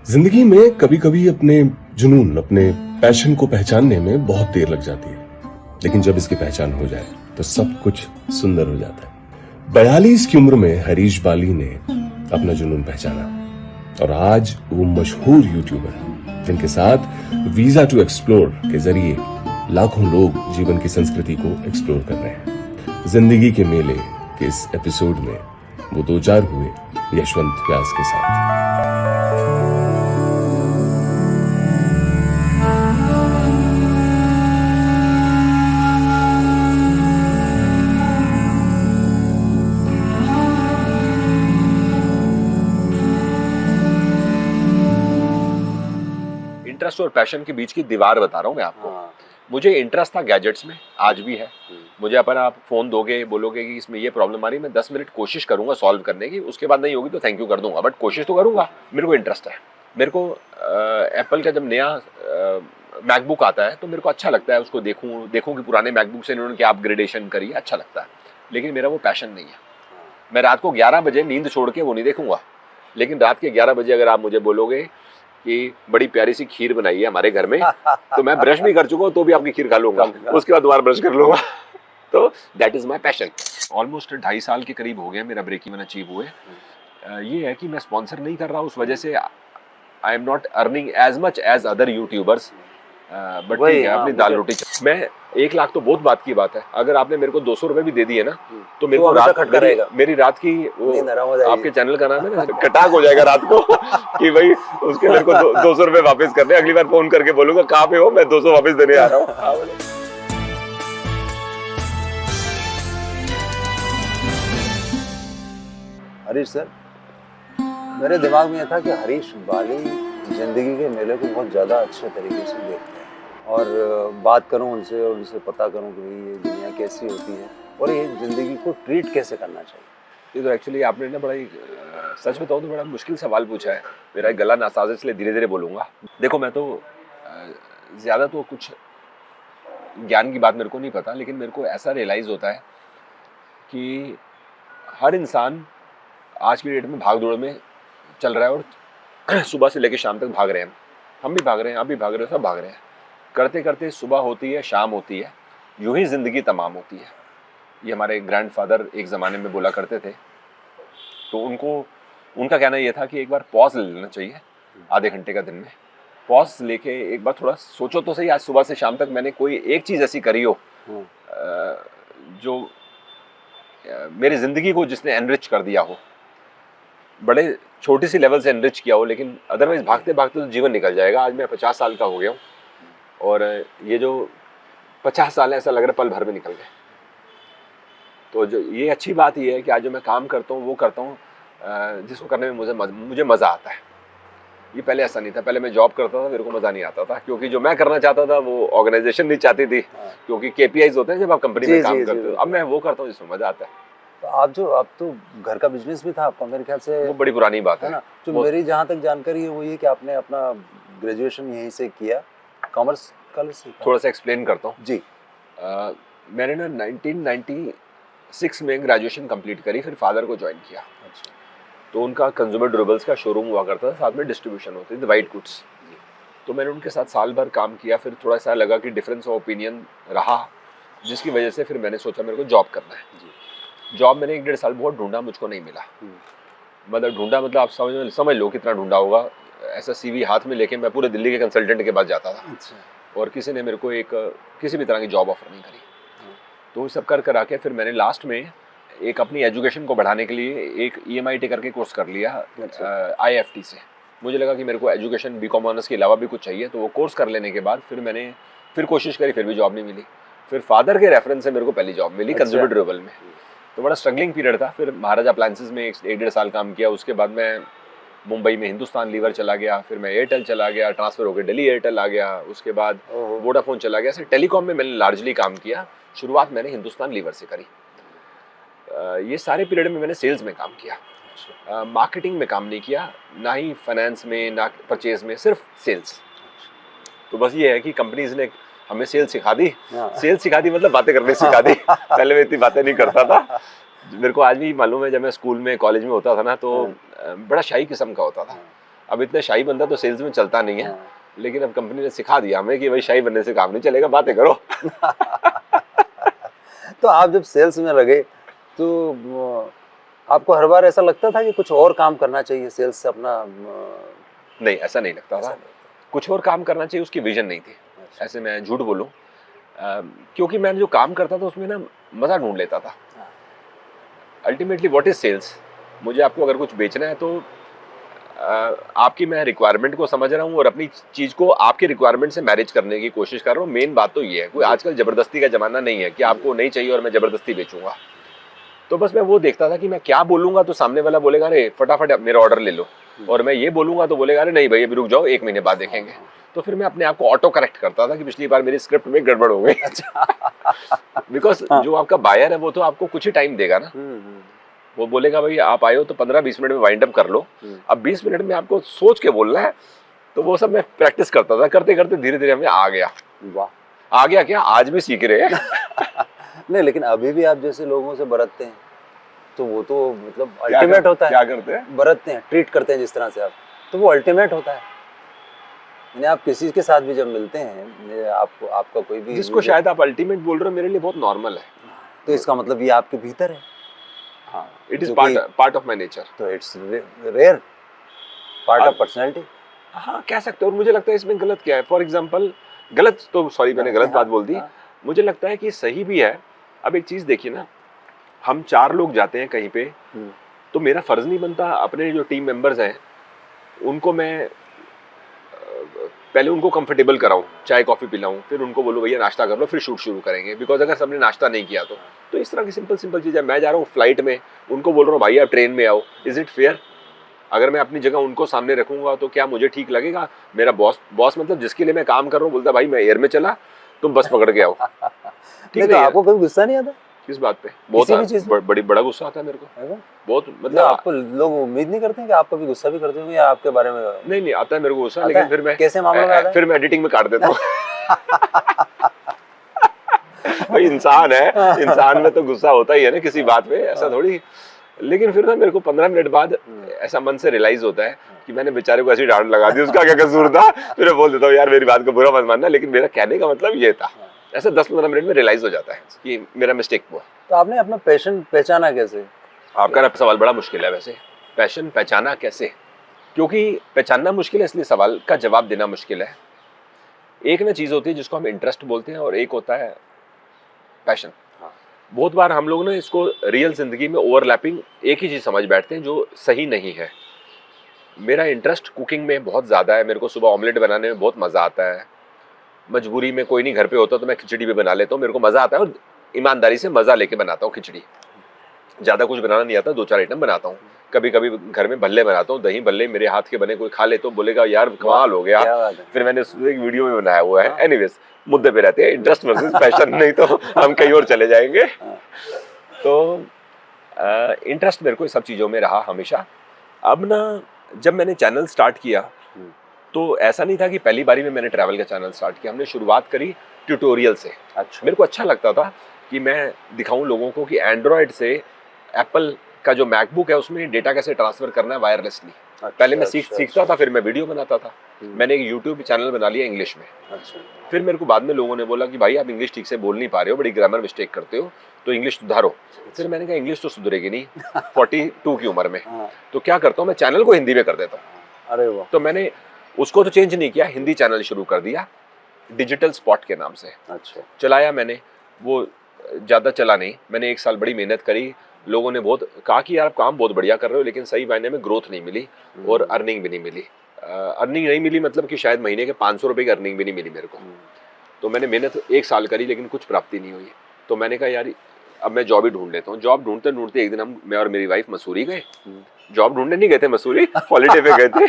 जिंदगी में कभी कभी अपने जुनून, अपने पैशन को पहचानने में बहुत देर लग जाती है, लेकिन जब इसकी पहचान हो जाए तो सब कुछ सुंदर हो जाता है। 42 की उम्र में हरीश बाली ने अपना जुनून पहचाना और आज वो मशहूर यूट्यूबर है, जिनके साथ वीजा टू एक्सप्लोर के जरिए लाखों लोग जीवन की संस्कृति को एक्सप्लोर कर रहे हैं। जिंदगी के मेले के इस एपिसोड में वो दो चार हुए यशवंत व्यास के साथ। इंटरेस्ट और पैशन के बीच की दीवार बता रहा हूँ मैं आपको। मुझे इंटरेस्ट था गैजेट्स में, आज भी है। मुझे अपन आप फोन दोगे, बोलोगे कि इसमें ये प्रॉब्लम आ रही है, मैं 10 मिनट कोशिश करूंगा सॉल्व करने की, उसके बाद नहीं होगी तो थैंक यू कर दूंगा, बट कोशिश तो करूंगा। मेरे को इंटरेस्ट है। मेरे को एप्पल का जब नया मैकबुक आता है तो मेरे को अच्छा लगता है, उसको देखूं कि पुराने मैकबुक से इन्होंने क्या अपग्रेडेशन करी है, अच्छा लगता है। लेकिन मेरा वो पैशन नहीं है। मैं रात को 11 बजे नींद छोड़ के वो नहीं देखूंगा, लेकिन रात के 11 बजे अगर आप मुझे बोलोगे कि बड़ी प्यारी सी खीर बनाई है हमारे घर में, तो मैं ब्रश भी कर चुका हूँ तो भी आपकी खीर खा लूंगा, उसके बाद दोबारा ब्रश कर लूंगा। तो that is my passion. Almost 2.5 साल के करीब हो गए मेरा ब्रेक इवन अचीव हुए। ये है कि मैं स्पॉन्सर नहीं कर रहा, उस वजह से I am not earning as much as other YouTubers, but ठीक है, अपनी दाल रोटी। मैं 1 लाख तो बहुत बात की बात है, अगर आपने मेरे को 200 रुपए भी दे दिए ना तो मेरे को रात मेरी रात की वो आपके चैनल का नाम है ना, कटाक हो जाएगा रात को कि भाई उसके मेरे को 200 रुपए वापस करने। अगली बार फोन करके बोलूंगा कहाँ पे हो, मैं 200 वापस देने आ रहा हूँ। हरीश सर, मेरे दिमाग में यह था कि हरीश बाली जिंदगी के मेले को बहुत ज़्यादा अच्छे तरीके से देखते हैं, और बात करूं उनसे और उनसे पता करूं कि भाई ये दुनिया कैसी होती है और ये ज़िंदगी को ट्रीट कैसे करना चाहिए। ये तो एक्चुअली आपने ना बड़ा ही सच बताऊं तो बड़ा मुश्किल सवाल पूछा है। मेरा गला नासाज है, इसलिए धीरे धीरे बोलूंगा। देखो, मैं तो ज़्यादा तो कुछ ज्ञान की बात मेरे को नहीं पता, लेकिन मेरे को ऐसा रियलाइज़ होता है कि हर इंसान आज की डेट में भाग दौड़ में चल रहा है और सुबह से लेकर शाम तक भाग रहे हैं। हम भी भाग रहे हैं, आप भी भाग रहे हो, सब भाग रहे हैं। करते करते सुबह होती है, शाम होती है, यूं ही ज़िंदगी तमाम होती है। ये हमारे ग्रैंडफादर एक ज़माने में बोला करते थे। तो उनका कहना ये था कि एक बार पॉज ले लेना चाहिए आधे घंटे का दिन में। पॉज लेके एक बार थोड़ा सोचो तो सही, आज सुबह से शाम तक मैंने कोई एक चीज़ ऐसी करी हो जो मेरी ज़िंदगी को जिसने एनरिच कर दिया हो, बड़े छोटी सी लेवल से एनरिच किया हो, लेकिन अदरवाइज भागते भागते तो जीवन निकल जाएगा। आज मैं 50 साल का हो गया हूँ और ये जो 50 साल है ऐसा लग रहा है पल भर में निकल गए। तो जो ये अच्छी बात ये है कि आज जो मैं काम करता हूँ वो करता हूँ जिसको करने में मुझे मज़ा आता है। ये पहले ऐसा नहीं था। पहले मैं जॉब करता था, मेरे को मज़ा नहीं आता था, क्योंकि जो मैं करना चाहता था वो ऑर्गेनाइजेशन नहीं चाहती थी, क्योंकि KPIs होते हैं जब आप कंपनी में काम करते हो। अब मैं वो करता हूँ जिसमें मज़ा आता है। तो आप तो घर का बिजनेस भी था आपका, मेरे ख्याल से वो बड़ी पुरानी बात है ना। जो मेरी जहाँ तक जानकारी है वो ये कि आपने अपना ग्रेजुएशन यहीं से किया, कॉमर्स कॉलेज से। थोड़ा सा एक्सप्लेन करता हूँ जी। मैंने ना 1996 में ग्रेजुएशन कंप्लीट करी, फिर फादर को ज्वाइन किया। अच्छा। तो उनका कंज्यूमर ड्यूरेबल्स का शोरूम हुआ करता था, साथ में डिस्ट्रीब्यूशन होती थी, वाइट गुड्स। तो मैंने उनके साथ साल भर काम किया, फिर थोड़ा सा लगा कि डिफरेंस ऑफ ओपिनियन रहा, जिसकी वजह से फिर मैंने सोचा मेरे को जॉब करना है। जॉब मैंने 1-1.5 साल बहुत ढूंढा, मुझको नहीं मिला। मतलब ढूंढा मतलब आप समझ लो कितना ढूंढा होगा। ऐसा CV हाथ में लेके मैं पूरे दिल्ली के कंसल्टेंट के पास जाता था। अच्छा। और किसी ने मेरे को किसी भी तरह की जॉब ऑफर नहीं करी। तो सब कर आके फिर मैंने लास्ट में एक अपनी एजुकेशन को बढ़ाने के लिए एक EMIT करके कोर्स कर लिया। IFT से मुझे लगा कि मेरे को एजुकेशन BCom ऑनर्स के अलावा भी कुछ चाहिए। तो वो कोर्स कर लेने के बाद फिर मैंने कोशिश करी, फिर भी जॉब नहीं मिली। फिर फादर के रेफरेंस से मेरे को पहली जॉब मिली कंज्यूमर ड्यूरेबल में। तो बड़ा स्ट्रगलिंग पीरियड था। फिर महाराजा अप्लायंसेस में 1-1.5 साल काम किया। उसके बाद मैं मुंबई में हिंदुस्तान लीवर चला गया, फिर मैं एयरटेल चला गया, ट्रांसफ़र होकर दिल्ली एयरटेल आ गया, उसके बाद वोडाफोन चला गया। ऐसे टेलीकॉम में मैंने लार्जली काम किया। शुरुआत मैंने हिंदुस्तान लीवर से करी। ये सारे पीरियड में मैंने सेल्स में काम किया, मार्केटिंग में काम नहीं किया, ना ही फाइनेंस में, ना परचेज में, सिर्फ सेल्स। तो बस ये है कि कंपनीज ने हमें सेल्स सिखा दी। सेल्स सिखा दी मतलब बातें करने सिखा दी। पहले मैं इतनी बातें नहीं करता था। मेरे को आज भी मालूम है, जब मैं स्कूल में कॉलेज में होता था ना तो बड़ा शाही किस्म का होता था। अब इतना शाही बंदा तो सेल्स में चलता नहीं है, हाँ। लेकिन अब कंपनी ने सिखा दिया हमें कि भाई शाही बनने से काम नहीं चलेगा, बातें करो। तो आप जब सेल्स में लगे तो आपको हर बार ऐसा लगता था कि कुछ और काम करना चाहिए सेल्स से अपना नहीं, ऐसा नहीं लगता था। कुछ और काम करना चाहिए, उसकी विजन नहीं थी। अच्छा। ऐसे मैं झूठ बोलूं, क्योंकि मैं जो काम करता था उसमें ना मजा ढूंढ लेता था। Ultimately what is sales? मुझे आपको अगर कुछ बेचना है तो आपकी मैं रिक्वायरमेंट को समझ रहा हूँ और अपनी चीज को आपकी रिक्वायरमेंट से मैरिज करने की कोशिश कर रहा हूँ। मेन बात तो ये है, कोई आजकल जबरदस्ती का जमाना नहीं है कि आपको नहीं चाहिए और मैं जबरदस्ती बेचूंगा। तो बस मैं वो देखता था कि मैं क्या बोलूंगा तो सामने वाला बोलेगा अरे फटाफट मेरा ऑर्डर ले लो, और मैं ये बोलूंगा तो बोलेगा अरे नहीं भाई अभी रुक जाओ, 1 महीने बाद देखेंगे। तो फिर मैं अपने आप को ऑटो करेक्ट करता था कि पिछली बार मेरी स्क्रिप्ट में गड़बड़ हो गई। बिकॉज जो आपका बायर है वो तो आपको कुछ ही टाइम देगा ना। वो बोलेगा भाई आप आए हो तो 15-20 मिनट में वाइंड अप कर लो, अब 20 मिनट में आपको सोच के बोलना है। तो वो सब मैं प्रैक्टिस करता था, करते करते धीरे धीरे हमें आ गया। वाह, आ गया क्या, आज भी सीख रहे हैं। नहीं लेकिन अभी भी आप जैसे लोगों से बरतते हैं तो वो तो मतलब अल्टीमेट होता है। क्या करते हैं? बरतते हैं, ट्रीट करते हैं जिस तरह से आप, तो वो अल्टीमेट होता है। यानी आप किसी के साथ भी जब मिलते हैं, आपको आपका कोई भी जिसको शायद आप अल्टीमेट बोल रहे हो मेरे लिए बहुत नॉर्मल है। तो इसका मतलब ये आपके भीतर है। हाँ, it is part of my nature. तो it's rare part of personality. हाँ कह सकते हो। और मुझे लगता है इसमें गलत क्या है, फॉर एग्जाम्पल गलत तो सॉरी मैंने गलत बात बोल दी। मुझे लगता है कि सही भी है। अब एक चीज देखिए ना, हम 4 लोग जाते हैं कहीं पे, तो मेरा फर्ज नहीं बनता अपने जो टीम मेंबर्स हैं उनको मैं पहले उनको कंफर्टेबल कराऊं, चाय कॉफी पिलाऊं, फिर उनको बोलूं भैया नाश्ता कर लो फिर शूट शुरू करेंगे। बिकॉज अगर सबने नाश्ता नहीं किया तो इस तरह की सिंपल सिंपल चीज़ है। मैं जा रहा हूँ फ्लाइट में, उनको बोल रहा हूँ भाई आप ट्रेन में आओ, इज इट फेयर? अगर मैं अपनी जगह उनको सामने रखूंगा तो क्या मुझे ठीक लगेगा? मेरा बॉस मतलब जिसके लिए मैं काम कर रहा हूँ बोलता भाई मैं एयर में चला, तुम बस पकड़ के आओ। ठीक है? तो आपको कभी गुस्सा नहीं आता किस बात पे? बहुत बड़ा गुस्सा आता है मेरे को, बहुत मतलब आपको लोग उम्मीद नहीं करते हैं कि आप कभी गुस्सा भी करते होंगे या आपके बारे में? नहीं आता है मेरे को गुस्सा, लेकिन फिर मैं कैसे मामला में आता है? फिर मैं एडिटिंग में काट देता हूँ। भाई इंसान है, इंसान में तो गुस्सा होता ही है ना किसी बात पे, ऐसा थोड़ी। लेकिन फिर ना मेरे को 15 मिनट बाद ऐसा मन से रियलाइज होता है कि मैंने बेचारे को ऐसी डांट लगा दी, उसका क्या कसूर था। फिर मैं बोल देता हूँ यार मेरी बात को बुरा मत मानना, लेकिन मेरा कहने का मतलब ये था। ऐसा 10-15 मिनट में रियलाइज हो जाता है कि मेरा मिस्टेक हुआ। तो आपने अपना पैशन पहचाना कैसे? आपका सवाल बड़ा मुश्किल है वैसे, पैशन पहचाना कैसे? क्योंकि पहचानना मुश्किल है इसलिए सवाल का जवाब देना मुश्किल है। एक ना चीज़ होती है जिसको हम इंटरेस्ट बोलते हैं और एक होता है पैशन। बहुत बार हम लोग ना इसको रियल जिंदगी में ओवरलैपिंग एक ही चीज़ समझ बैठते हैं जो सही नहीं है। मेरा इंटरेस्ट कुकिंग में बहुत ज़्यादा है, मेरे को सुबह ऑमलेट बनाने में बहुत मज़ा आता है। मजबूरी में कोई नहीं घर पे होता तो मैं खिचड़ी भी बना लेता हूँ, मेरे को मज़ा आता है और ईमानदारी से मज़ा लेके बनाता हूँ खिचड़ी। ज़्यादा कुछ बनाना नहीं आता, 2-4 आइटम बनाता हूँ। कभी कभी घर में भल्ले बनाता हूँ, दही भल्ले मेरे हाथ के बने, कोई खा ले तो बोलेगा यार कमाल हो गया। फिर मैंने एक वीडियो में बनाया हुआ है। एनीवेज मुद्दे पे रहते हैं, इंटरेस्ट वर्सेस पैशन, नहीं तो हम कहीं और चले जाएंगे। तो इंटरेस्ट मेरे को इस सब चीज़ों में रहा हमेशा। अब ना जब मैंने चैनल स्टार्ट किया तो ऐसा नहीं था कि पहली बारी में मैंने ट्रैवल का चैनल स्टार्ट किया। हमने शुरुआत करी ट्यूटोरियल से। अच्छा। मेरे को अच्छा लगता था कि मैं दिखाऊं लोगों को कि एंड्रॉयड से एप्पल का जो मैकबुक है उसमें डेटा कैसे ट्रांसफर करना है वायरलेसली। पहले मैं सीखता था, फिर मैं वीडियो बनाता था। मैंने एक यूट्यूब चैनल बना लिया इंग्लिश में। अच्छा। फिर मेरे को बाद में लोगों ने बोला कि भाई आप इंग्लिश ठीक से बोल नहीं पा रहे हो, बड़ी ग्रामर मिस्टेक करते हो, तो इंग्लिश सुधारो। फिर मैंने कहा इंग्लिश तो सुधरेगी नहीं 42 की उम्र में, तो क्या करता हूँ मैं चैनल को हिंदी में कर देता हूँ। अरे वाह। तो मैंने उसको तो चेंज नहीं किया, हिंदी चैनल शुरू कर दिया डिजिटल स्पॉट के नाम से। अच्छा। चलाया मैंने, वो ज़्यादा चला नहीं। मैंने 1 साल बड़ी मेहनत करी। लोगों ने बहुत कहा कि यार आप काम बहुत बढ़िया कर रहे हो, लेकिन सही मायने में ग्रोथ नहीं मिली और अर्निंग भी नहीं मिली। अर्निंग नहीं मिली मतलब कि शायद महीने के 500 रुपये की अर्निंग भी नहीं मिली मेरे को। तो मैंने मेहनत 1 साल करी लेकिन कुछ प्राप्ति नहीं हुई। तो मैंने कहा यार अब मैं जॉब ही ढूंढ लेता हूँ। जॉब ढूंढते ढूंढते एक दिन मैं और मेरी वाइफ मसूरी गए। जॉब ढूंढने नहीं गए थे मसूरी, हॉलीडे पे गए थे।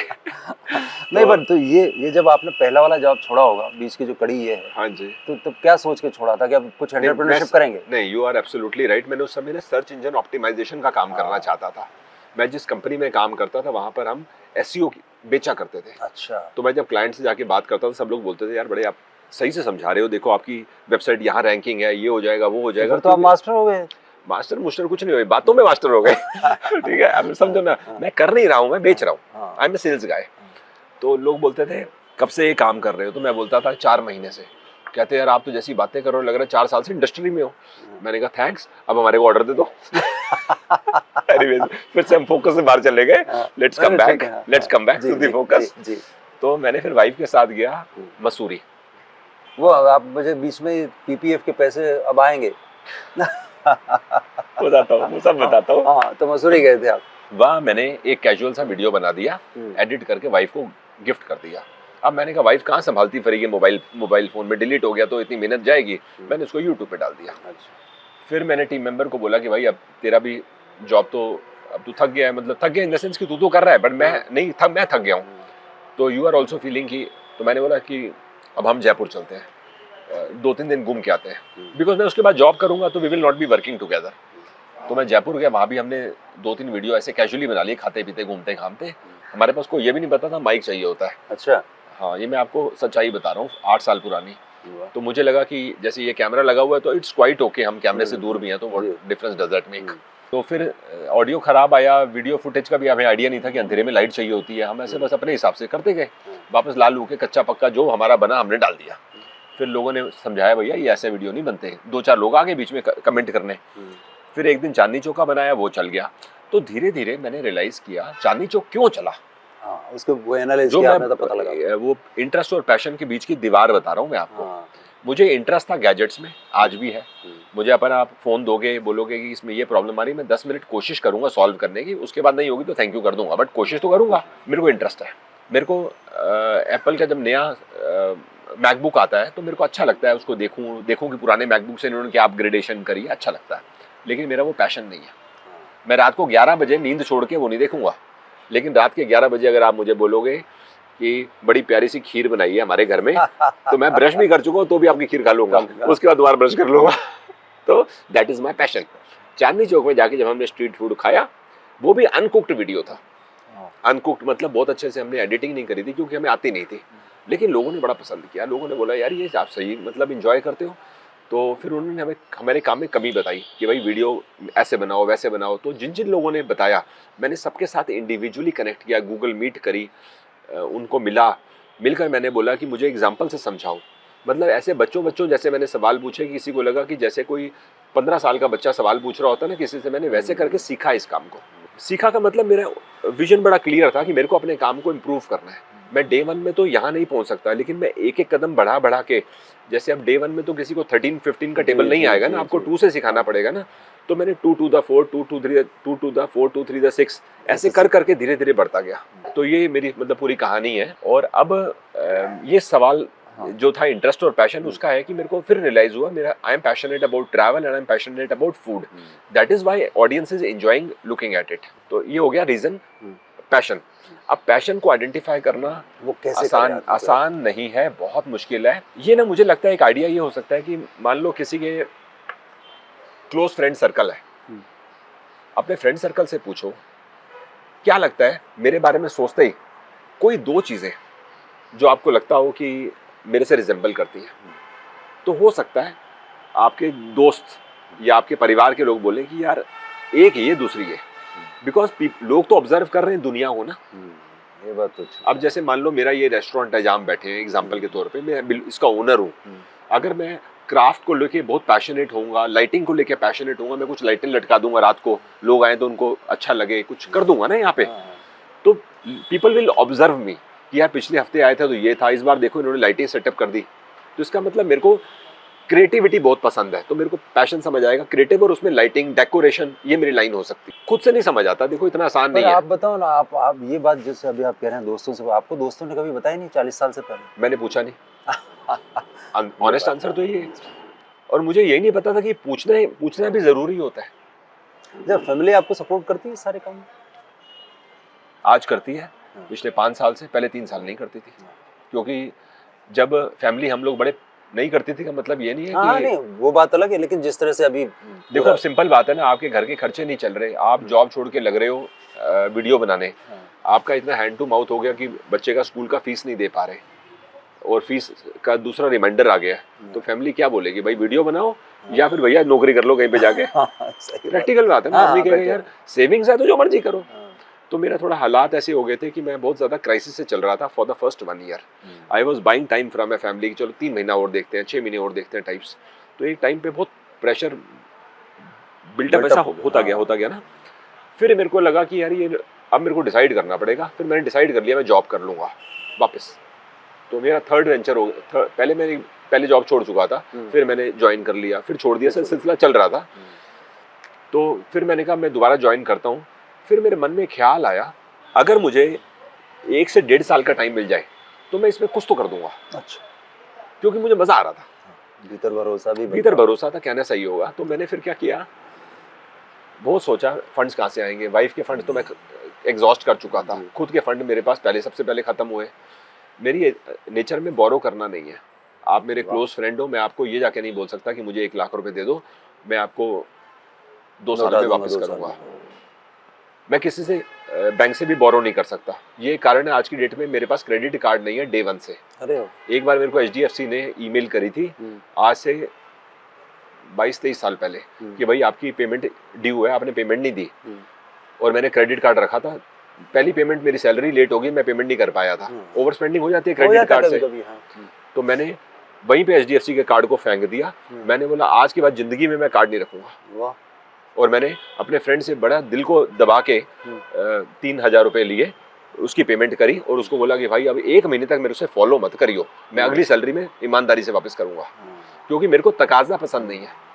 नहीं पर तो ये जब आपने पहला वाला जॉब छोड़ा होगा, बीच की जो कड़ी ये है, हाँ जी, तो क्या सोच के छोड़ा था कि अब कुछ एंटरप्रेन्योरशिप करेंगे? नहीं, यू आर एब्सोल्युटली राइट। मैंने उस समय ना सर्च इंजन ऑप्टिमाइजेशन का काम करना चाहता था। मैं जिस कंपनी में काम करता था वहां पर हम एसईओ बेचा करते थे। अच्छा। तो मैं जब क्लाइंट से जाके बात करता था सब लोग बोलते थे यार बड़े आप सही से समझा रहे हो, देखो आपकी वेबसाइट यहाँ रैंकिंग है, ये हो जाएगा वो हो जाएगा। तो आप मास्टर हो गए? मास्टर मुस्टर कुछ नहीं हुए, बातों में मास्टर हो गए। ठीक है, अब समझो ना, मैं कर नहीं रहा हूँ, मैं बेच रहा हूँ। I am a sales guy. तो लोग बोलते थे कब से ये काम कर रहे हो, तो मैं बोलता था 4 महीने से। कहते यार आप तो जैसी बातें कर रहे हो लग रहा है 4 साल से इंडस्ट्री में हो। मैंने कहा थैंक्स, अब हमारे को ऑर्डर दे दो। Anyways, फिर से हम फोकस से बाहर चले गए। Let's come back to the focus. तो मैंने फिर वाइफ के साथ गया मसूरी। वो आप मुझे बीच में पीपीएफ के पैसे अब आएंगे। बताता हूँ, वो सब बताता हूँ। हाँ, तो मसूरी गए थे आप। वहाँ मैंने एक कैजुअल सा वीडियो बना दिया, एडिट करके वाइफ को गिफ्ट कर दिया। अब मैंने कहा वाइफ कहाँ संभालती फिरेगी, मोबाइल फोन में डिलीट हो गया तो इतनी मेहनत जाएगी। मैंने उसको यूट्यूब पे डाल दिया। फिर मैंने टीम मेंबर को बोला कि भाई अब तेरा भी जॉब तो अब तू थक गया है, मतलब थक गया इन द सेंस कि तू तो कर रहा है बट मैं नहीं थक, मैं थक गया हूँ, तो यू आर ऑल्सो फीलिंग कि, तो मैंने बोला कि अब हम जयपुर चलते हैं, 2-3 दिन घूम के आते हैं, बिकॉज मैं उसके बाद जॉब करूंगा तो we will not be working together. तो मैं जयपुर गया, वहाँ भी हमने 2-3 वीडियो ऐसे कैजुअली बना लिए, खाते पीते घूमते घामते। हमारे पास को ये भी नहीं पता था माइक चाहिए होता है। अच्छा। हाँ, ये मैं आपको सच्चाई बता रहा हूँ, 8 साल पुरानी। तो मुझे लगा कि जैसे ये कैमरा लगा हुआ है तो इट्स क्वाइट ओके, हम कैमरे से दूर भी हैं तो what difference does that make. तो फिर ऑडियो खराब आया, वीडियो फुटेज का भी हमें आइडिया नहीं था कि अंधेरे में लाइट चाहिए होती है। हम ऐसे बस अपने हिसाब से करते गए, वापस ला लू के कच्चा पक्का जो हमारा बना हमने डाल दिया। फिर लोगों ने समझाया भैया ये ऐसे वीडियो नहीं बनते, 2-4 लोग आगे बीच में कमेंट करने। फिर एक दिन चांदनी चौक का बनाया, वो चल गया। तो धीरे धीरे मैंने रियलाइज किया चांदनी चौक क्यों चला। उसको वो एनालाइज किया आपने तो पता लगा। वो इंटरेस्ट और पैशन के बीच की दीवार बता रहा हूँ मैं आपको। मुझे इंटरेस्ट था गैजेट्स में, आज भी है। मुझे अपन आप फोन दोगे, बोलोगे कि इसमें ये प्रॉब्लम आ रही है, मैं 10 मिनट कोशिश करूंगा सॉल्व करने की, उसके बाद नहीं होगी तो थैंक यू कर दूंगा, बट कोशिश तो करूंगा। मेरे को इंटरेस्ट है। मेरे को एप्पल का जब नया मैकबुक आता है तो मेरे को अच्छा लगता है, उसको देखूं कि पुराने मैकबुक से इन्होंने क्या अपग्रेडेशन करी है, अच्छा लगता है। लेकिन मेरा वो पैशन नहीं है। मैं रात को 11 बजे नींद छोड़ के वो नहीं देखूंगा, लेकिन रात के 11 बजे अगर आप मुझे बोलोगे कि बड़ी प्यारी सी खीर बनाई है हमारे घर में, तो मैं ब्रश भी कर चुका हूँ तो भी आपकी खीर खा लूंगा, उसके बाद दोबारा ब्रश कर लूंगा। तो that is my passion. Chandni Chowk में जाके जब हमने स्ट्रीट फूड खाया, वो भी अनकुक्ड वीडियो था। अनकुक्ड मतलब बहुत अच्छे से हमने एडिटिंग नहीं करी थी क्योंकि हमें आती नहीं थी, लेकिन लोगों ने बड़ा पसंद किया। लोगों ने बोला यार ये आप सही मतलब इंजॉय करते हो। तो फिर उन्होंने हमें हमारे काम में कमी बताई कि भाई वीडियो ऐसे बनाओ वैसे बनाओ। तो जिन जिन लोगों ने बताया मैंने सबके साथ इंडिविजुअली कनेक्ट किया, गूगल मीट करी, उनको मिलकर मैंने बोला कि मुझे एग्जाम्पल से समझाओ। मतलब ऐसे बच्चों जैसे मैंने सवाल पूछे कि किसी को लगा कि जैसे कोई 15 साल का बच्चा सवाल पूछ रहा होता है ना किसी से, मैंने वैसे करके सीखा इस काम को। सीखा का मतलब मेरा विजन बड़ा क्लियर था कि मेरे को अपने काम को इम्प्रूव करना है। मैं डे 1 में तो यहाँ नहीं पहुँच सकता, लेकिन मैं एक एक कदम बढ़ा के, जैसे अब डे 1 में तो किसी को 13-15 का टेबल नहीं आएगा ना, आपको 2 से सिखाना पड़ेगा ना। तो मैंने 2 to the 4, 2 to 3, 2 to the 4, 2 3 the 6 ऐसे कर करके धीरे धीरे बढ़ता गया। तो ये मेरी मतलब पूरी कहानी है। और अब ये सवाल जो था इंटरेस्ट और पैशन उसका है कि मेरे को फिर रियलाइज हुआ मेरा I am passionate about travel and I am passionate about food, that is why audience is enjoying looking at it. तो ये हो गया रीजन, पैशन। अब पैशन को आइडेंटिफाई करना वो कैसे आसान नहीं है, बहुत मुश्किल है। ये ना मुझे लगता है एक आइडिया ये हो सकता है कि मान लो किसी के क्लोज फ्रेंड सर्कल है, अपने फ्रेंड सर्कल से पूछो क्या लगता है मेरे बारे में सोचते ही कोई 2 चीजें जो आपको लगता हो कि मेरे से रिजेंबल करती है। तो हो सकता है आपके दोस्त या आपके परिवार के लोग बोले कि यार एक ये दूसरी है, बिकॉज लोग तो ऑब्जर्व कर रहे हैं दुनिया को ना। ये बात तो अब जैसे मान लो मेरा ये रेस्टोरेंट है जहाँ हम बैठे हैं, एग्जाम्पल के तौर पे मैं इसका ओनर हूँ। अगर मैं क्राफ्ट को लेके बहुत पैशनेट होऊंगा, लाइटिंग को लेके पैशनेट होऊंगा, मैं कुछ लाइटें लटका दूंगा रात को, लोग आए तो उनको अच्छा लगे, कुछ कर दूंगा ना यहाँ पे, तो पीपल विल ऑब्जर्व मी कि यार पिछले हफ्ते आए थे तो ये था, इस बार देखो इन्होंने लाइटें सेटअप कर दी। तो इसका मतलब मेरे को क्रिएटिविटी बहुत पसंद है, तो मेरे को पैशन समझ आएगा क्रिएटिव, और उसमें लाइटिंग डेकोरेशन ये मेरी लाइन हो सकती है। खुद से नहीं समझ आता, देखो इतना आसान नहीं है। आप बताओ ना, आप ये बात जैसे अभी आप कह रहे हैं दोस्तों से, आपको दोस्तों ने कभी बताया नहीं 40 साल से पहले? मैंने पूछा नहीं। ऑनेस्ट आंसर तो ये है। और मुझे यही नहीं पता था कि पूछना भी जरूरी होता है। जब फैमिली आपको सपोर्ट करती है सारे काम? आज करती है, पिछले 5 साल से, पहले 3 साल नहीं करती थी। क्योंकि जब फैमिली हम लोग बड़े नहीं करती थी का मतलब ये नहीं है कि नहीं, वो बात अलग है, लेकिन जिस तरह से अभी देखो अब सिंपल बात है ना, आपके घर के खर्चे नहीं चल रहे, आप जॉब छोड़ के लग रहे हो वीडियो बनाने, आपका इतना हैंड टू माउथ हो गया कि बच्चे का स्कूल का फीस नहीं दे पा रहे और फीस का दूसरा रिमाइंडर आ गया, तो फैमिली क्या बोलेगी, भाई वीडियो बनाओ या फिर भैया नौकरी कर लो कहीं पे जाके। प्रैक्टिकल बात है ना, आदमी कहेगा यार सेविंग्स है तो जो मर्जी करो। तो मेरा थोड़ा हालात ऐसे हो गए थे कि मैं बहुत ज़्यादा क्राइसिस से चल रहा था for the first 1 year. I was buying time from my family, चलो 3 महीना और देखते हैं, 6 महीने और देखते हैं टाइप्स। तो एक टाइम पे बहुत प्रेशर बिल्टअप ऐसा होता गया ना। फिर मेरे को लगा कि यार ये अब मेरे को डिसाइड करना पड़ेगा। फिर मैंने डिसाइड कर लिया मैं जॉब कर लूँगा वापस। तो मेरा थर्ड वेंचर हो गया। पहले जॉब छोड़ चुका था, फिर मैंने ज्वाइन कर लिया, फिर छोड़ दिया, सिलसिला चल रहा था। तो फिर मैंने कहा मैं दोबारा ज्वाइन करता हूँ। फिर मेरे मन में ख्याल आया अगर मुझे 1 से 1.5 साल का टाइम मिल जाए तो मैं इसमें कुछ तो कर दूंगा। अच्छा, क्योंकि मुझे मज़ा आ रहा था, भीतर भरोसा था, कहना सही होगा। तो मैंने फिर क्या किया, बहुत सोचा फंड्स कहाँ से आएंगे। वाइफ के फंड्स तो मैं एग्जॉस्ट कर चुका था, खुद के फंड मेरे पास सबसे पहले ख़त्म हुए। मेरी नेचर में बोरो करना नहीं है। आप मेरे क्लोज फ्रेंड हो, मैं आपको ये जाके नहीं बोल सकता कि मुझे 1 लाख रुपए दे दो, मैं आपको 2 साल में वापस करूँगा। मैं किसी से बैंक से भी बोरो नहीं कर सकता। ये कारण है आज की डेट में मेरे पास क्रेडिट कार्ड नहीं है डे 1 से। अरे एक बार मेरे को HDFC ने ईमेल करी थी आज से 22-23 साल पहले कि भाई आपकी पेमेंट ड्यू है, आपने पेमेंट नहीं दी। और मैंने क्रेडिट कार्ड रखा था, पहली पेमेंट मेरी सैलरी लेट हो गई, मैं पेमेंट नहीं कर पाया था। ओवर स्पेंडिंग हो जाती है क्रेडिट कार्ड से। तो मैंने वहीं पे HDFC के कार्ड को फेंक दिया। मैंने बोला आज के बाद जिंदगी में मैं कार्ड नहीं रखूंगा। और मैंने अपने फ्रेंड से बड़ा दिल को दबा के 3,000 रुपए लिए, उसकी पेमेंट करी और उसको बोला कि भाई अब 1 महीने तक मेरे से फॉलो मत करियो, मैं अगली सैलरी में ईमानदारी से वापस करूंगा। क्योंकि मेरे को तकाजा पसंद नहीं है।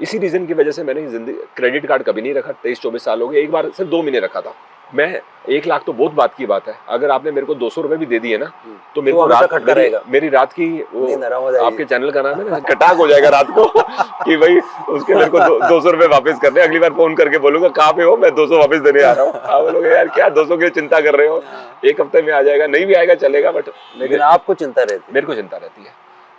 इसी रीजन की वजह से मैंने जिंदगी क्रेडिट कार्ड कभी नहीं रखा। 23-24 साल हो गए, एक बार सिर्फ 2 महीने रखा था। मैं 1 लाख तो बहुत बात की बात है, अगर आपने मेरे को 200 रुपए भी दे दिए ना तो मेरे को रात मेरी रात की वो आपके चैनल का नाम है ना, कटाक हो जाएगा रात को कि भाई उसके मेरे को 200 रुपए वापस करने। अगली बार फोन करके बोलूंगा कहाँ पे हो, मैं 200 वापस देने आ रहा हूँ। आप बोलोगे यार क्या 200 की चिंता कर रहे हो, 1 हफ्ते में आ जाएगा, नहीं भी आएगा चलेगा, बट लेकिन आपको चिंता रहती है। मेरे को चिंता रहती है।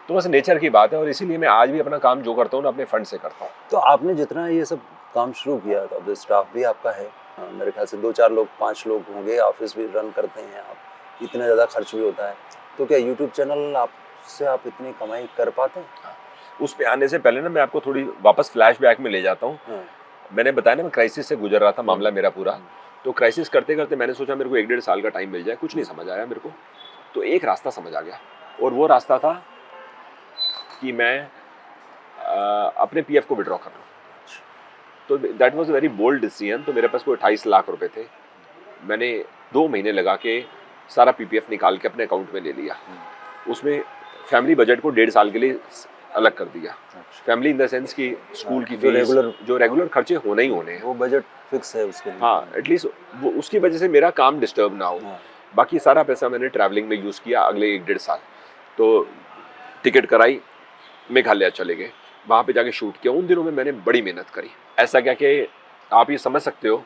तो बस नेचर की बात है और इसीलिए मैं आज भी अपना काम जो करता हूँ ना अपने फंड से करता हूँ। तो आपने जितना ये सब काम शुरू किया तो अब स्टाफ भी आपका है, मेरे ख्याल से 2-4 लोग 5 लोग होंगे, ऑफिस भी रन करते हैं आप, इतना ज़्यादा खर्च भी होता है। तो क्या यूट्यूब चैनल आपसे आप इतनी कमाई कर पाते हैं? उस पे आने से पहले ना मैं आपको थोड़ी वापस फ्लैशबैक में ले जाता हूँ। मैंने बताया ना मैं क्राइसिस से गुजर रहा था, मामला मेरा पूरा। तो क्राइसिस करते करते मैंने सोचा मेरे को 1-1.5 साल का टाइम मिल जाए, कुछ नहीं समझ आया मेरे को। तो एक रास्ता समझ आ गया और वो रास्ता था कि मैं अपने PF को विड्रॉ कर लूँ। तो that was a very bold decision. तो मेरे पास कोई 28 लाख रुपए थे, मैंने 2 महीने लगा के सारा PPF निकाल के अपने अकाउंट में ले लिया। उसमें फैमिली बजट को 1.5 साल के लिए अलग कर दिया। फैमिली इन द सेंस की स्कूल की फीस, जो रेगुलर खर्चे होने ही होने हैं, वो बजट फिक्स है उसके लिए। हाँ, एटलीस्ट वो उसकी वजह से मेरा काम डिस्टर्ब ना हो। बाकी सारा पैसा मैंने ट्रैवलिंग में यूज़ किया अगले 1-1.5 साल। तो टिकट कराई, मेघालय चले गए, वहाँ पे जाके शूट किया। उन दिनों में मैंने बड़ी मेहनत करी। ऐसा क्या कि आप ये समझ सकते हो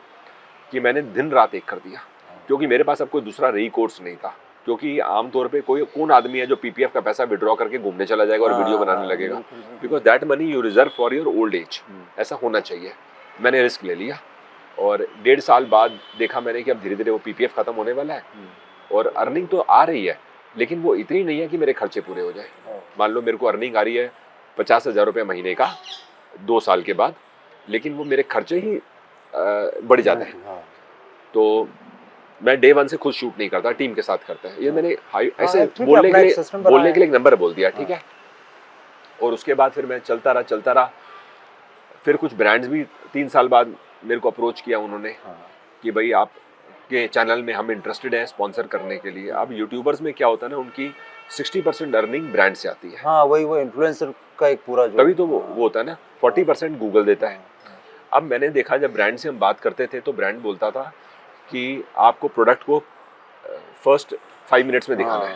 कि मैंने दिन रात एक कर दिया, क्योंकि मेरे पास अब कोई दूसरा रिकोर्स नहीं था। क्योंकि आमतौर पे कौन आदमी है जो PPF का पैसा विड्रॉ करके घूमने चला जाएगा और वीडियो बनाने लगेगा, because that money you reserve for your old age. ऐसा होना चाहिए। मैंने रिस्क ले लिया और 1.5 साल बाद देखा मैंने कि अब धीरे धीरे वो PPF खत्म होने वाला है और अर्निंग तो आ रही है, लेकिन वो इतनी नहीं है कि मेरे खर्चे पूरे हो जाए। मान लो मेरे को अर्निंग आ रही है 50,000 रुपये महीने का 2 साल के बाद, लेकिन वो मेरे खर्चे ही बढ़ जाते हैं। तो मैं डे 1 से खुद शूट नहीं करता, टीम के साथ करता है। ये मैंने ऐसे बोलने के लिए एक नंबर बोल दिया, ठीक है। और उसके बाद फिर मैं चलता रहा। फिर कुछ ब्रांड्स भी 3 साल बाद मेरे को अप्रोच किया उन्होंने कि भाई आपके चैनल में हम इंटरेस्टेड हैं स्पॉन्सर करने के लिए। अब यूट्यूबर्स में क्या होता है ना, उनकी 60% अर्निंग ब्रांड से आती है। हाँ, वही वो इन्फ्लुएंसर का एक पूरा जो तभी तो वो होता है ना, 40% गूगल देता है। अब मैंने देखा जब ब्रांड से हम बात करते थे तो ब्रांड बोलता था कि आपको प्रोडक्ट को फर्स्ट 5 मिनट्स में दिखाना है।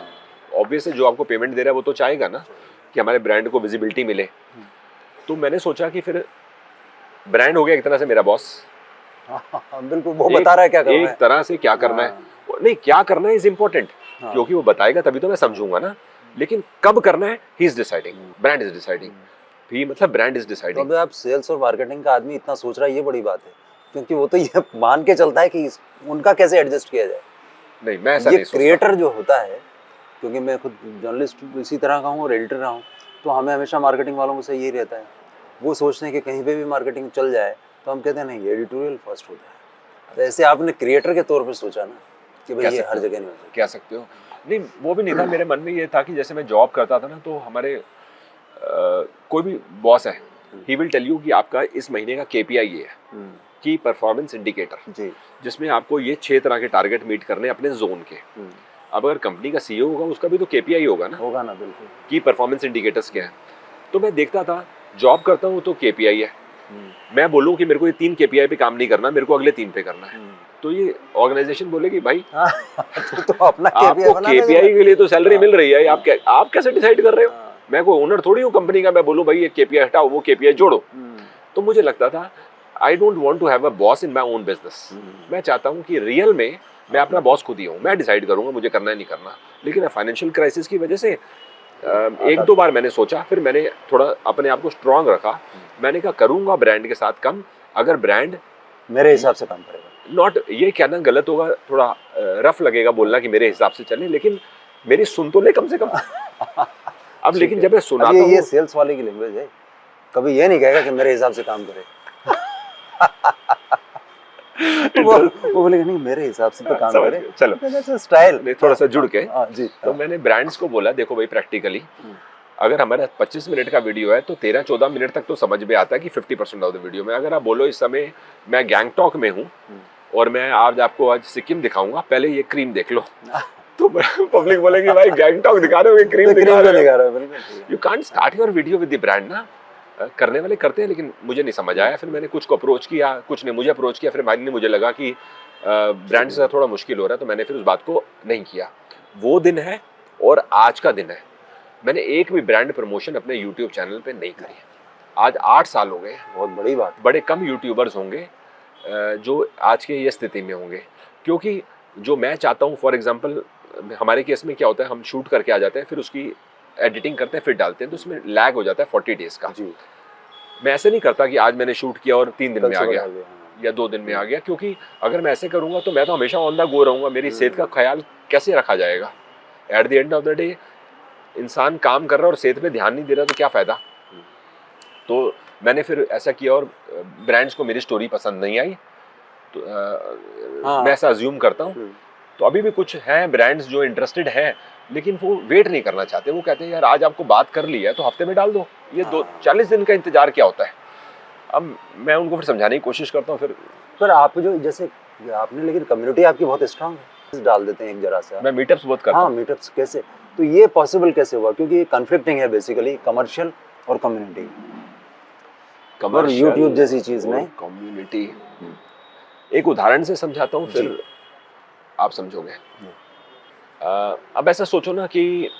ऑब्वियसली जो आपको पेमेंट दे रहा है वो तो चाहेगा ना कि हमारे ब्रांड को विजिबिलिटी मिले। तो मैंने सोचा कि फिर ब्रांड हो गया एक तरह से मेरा बॉस। बिल्कुल, वो बता रहा है क्या करना है, एक तरह से क्या करना है। नहीं, क्या करना है इज इम्पोर्टेंट, क्योंकि वो बताएगा तभी तो मैं समझूंगा ना। लेकिन कब करना है, he is deciding, brand is deciding. भी मतलब ब्रांड इज डिसाइडिंग। तो आप सेल्स और मार्केटिंग का आदमी इतना सोच रहा है, ये बड़ी बात है, क्योंकि वो तो ये मान के चलता है कि उनका कैसे एडजस्ट किया जाए। नहीं, मैं ऐसा नहीं सोचता। क्रिएटर जो होता है, क्योंकि मैं खुद जर्नलिस्ट इसी तरह का हूँ और एडिटर रहा हूँ, तो हमें हमेशा मार्केटिंग वालों से यही रहता है, वो सोचते हैं कि कहीं पे भी मार्केटिंग चल जाए तो हम कहते हैं नहीं, एडिटोरियल फर्स्ट होता है। तो ऐसे आपने क्रिएटर के तौर पे सोचा ना कि भाई कह ये सकते हर हो। जगह नहीं हो सकता। कह सकते हो। नहीं वो भी नहीं था, मेरे मन में ये था कि जैसे मैं जॉब करता था ना, तो हमारे कोई भी बॉस है, ही विल टेल यू कि आपका इस महीने का केपीआई ये है, की परफॉर्मेंस इंडिकेटर, जी। जिसमें आपको ये 6 तरह के टारगेट मीट करने हैं अपने जोन के। अब अगर कंपनी का सीईओ होगा, उसका भी तो केपीआई होगा ना, होगा ना, बिल्कुल। की परफॉर्मेंस इंडिकेटर्स क्या है। तो मैं देखता था, जॉब करता हूँ तो केपीआई है, मैं बोलूँ कि मेरे को ये 3 केपीआई पे काम नहीं करना, मेरे को अगले 3 पे करना है, तो ये ऑर्गेनाइजेशन बोलेगी भाई तो अपना आपको केपीआई के लिए तो सैलरी मिल रही है, आप कैसे डिसाइड कर रहे हो? मैं कोई ओनर थोड़ी हूँ कंपनी का, मैं बोलूँ भाई ये केपीआई हटाओ, वो केपीआई जोड़ो। तो मुझे लगता था I don't want to have a boss in my own business. मैं चाहता हूँ कि रियल में मैं अपना बॉस खुद ही हूँ, मैं डिसाइड करूँगा मुझे करना है नहीं करना। लेकिन फाइनेंशियल क्राइसिस की वजह से 1-2 बार मैंने सोचा, फिर मैंने थोड़ा अपने आप को स्ट्रांग रखा। मैंने कहा करूँगा ब्रांड के साथ कम, अगर ब्रांड मेरे हिसाब से काम करेगा। नॉट, ये कहना गलत होगा, थोड़ा रफ लगेगा बोलना कि मेरे हिसाब से चले, लेकिन मेरी सुन तो ले कम से कम। अब लेकिन जब मैं सुनाता हूँ, ये सेल्स वाले की लैंग्वेज है, कभी ये नहीं कहेगा कि मेरे हिसाब से काम करे। वो बोलेगा नहीं मेरे हिसाब से तो काम समझ करे। गए, चलो जैसे स्टाइल थोड़ा सा जुड़ के। जी। तो मैंने ब्रांड्स को बोला देखो भाई प्रैक्टिकली अगर हमारा 25 मिनट का वीडियो है तो 13-14 मिनट तक तो समझ में आता है कि 50% ऑफ द वीडियो में। अगर आप बोलो इस समय मैं गैंगटॉक में हूँ और मैं आज आपको आज सिक्किम दिखाऊंगा, पहले ये क्रीम देख लो, तो पब्लिक बोलेगी भाई गैंगटॉक दिखा रहे हो, ये क्रीम दिखा रहे हो। You can't start your video with the brand ना। करने वाले करते हैं, लेकिन मुझे नहीं समझ आया। फिर मैंने कुछ को अप्रोच किया, कुछ ने मुझे अप्रोच किया, फिर फाइनली मुझे लगा कि ब्रांड से थोड़ा मुश्किल हो रहा है, तो मैंने फिर उस बात को नहीं किया। वो दिन है और आज का दिन है, मैंने एक भी ब्रांड प्रमोशन अपने यूट्यूब चैनल पे नहीं करी है। आज 8 साल हो गए। बहुत बड़ी बात। बड़े कम यूट्यूबर्स होंगे जो आज के ये स्थिति में होंगे, क्योंकि जो मैं चाहता हूँ, फॉर एग्जांपल हमारे केस में क्या होता है, हम शूट करके आ जाते हैं, फिर उसकी एडिटिंग करते हैं, फिर डालते हैं, तो उसमें लैग हो जाता है 40 डेज का। जी। मैं ऐसे नहीं करता कि आज मैंने शूट किया और 3 दिन में आ गया या 2 दिन में आ गया, क्योंकि अगर मैं ऐसे करूंगा तो मैं तो हमेशा ऑन द गो रहूंगा, मेरी सेहत का ख्याल कैसे रखा जाएगा? Eight the end of the day इंसान काम कर रहा है और सेहत पे ध्यान नहीं दे रहा, तो क्या फायदा? तो मैंने फिर ऐसा किया और ब्रांड्स को मेरी स्टोरी पसंद नहीं आई, तो मैं ऐसा अज्यूम करता हूँ। तो अभी भी कुछ हैं ब्रांड्स जो इंटरेस्टेड हैं, लेकिन वो वेट नहीं करना चाहते। वो कहते हैं यार आज आपको बात कर ली है तो हफ्ते में डाल दो, ये 40 दिन का इंतजार क्या होता है? अब मैं उनको फिर समझाने की कोशिश करता हूँ। फिर आप जो जैसे आपने, लेकिन कम्युनिटी आपकी बहुत स्ट्रांग है, डाल देते हैं एक जरा सा। मैं मीटअप्स बहुत करता हूँ। हाँ, मीटअप्स कैसे, तो ये पॉसिबल कैसे हुआ? क्योंकि कन्फ्लिक्टिंग है बेसिकली कमर्शियल और कम्युनिटी। यूट्यूब जैसी चीज में कम्युनिटी, एक उदाहरण से समझाता हूँ फिर आप समझोगे। अब ऐसा सोचो ना कि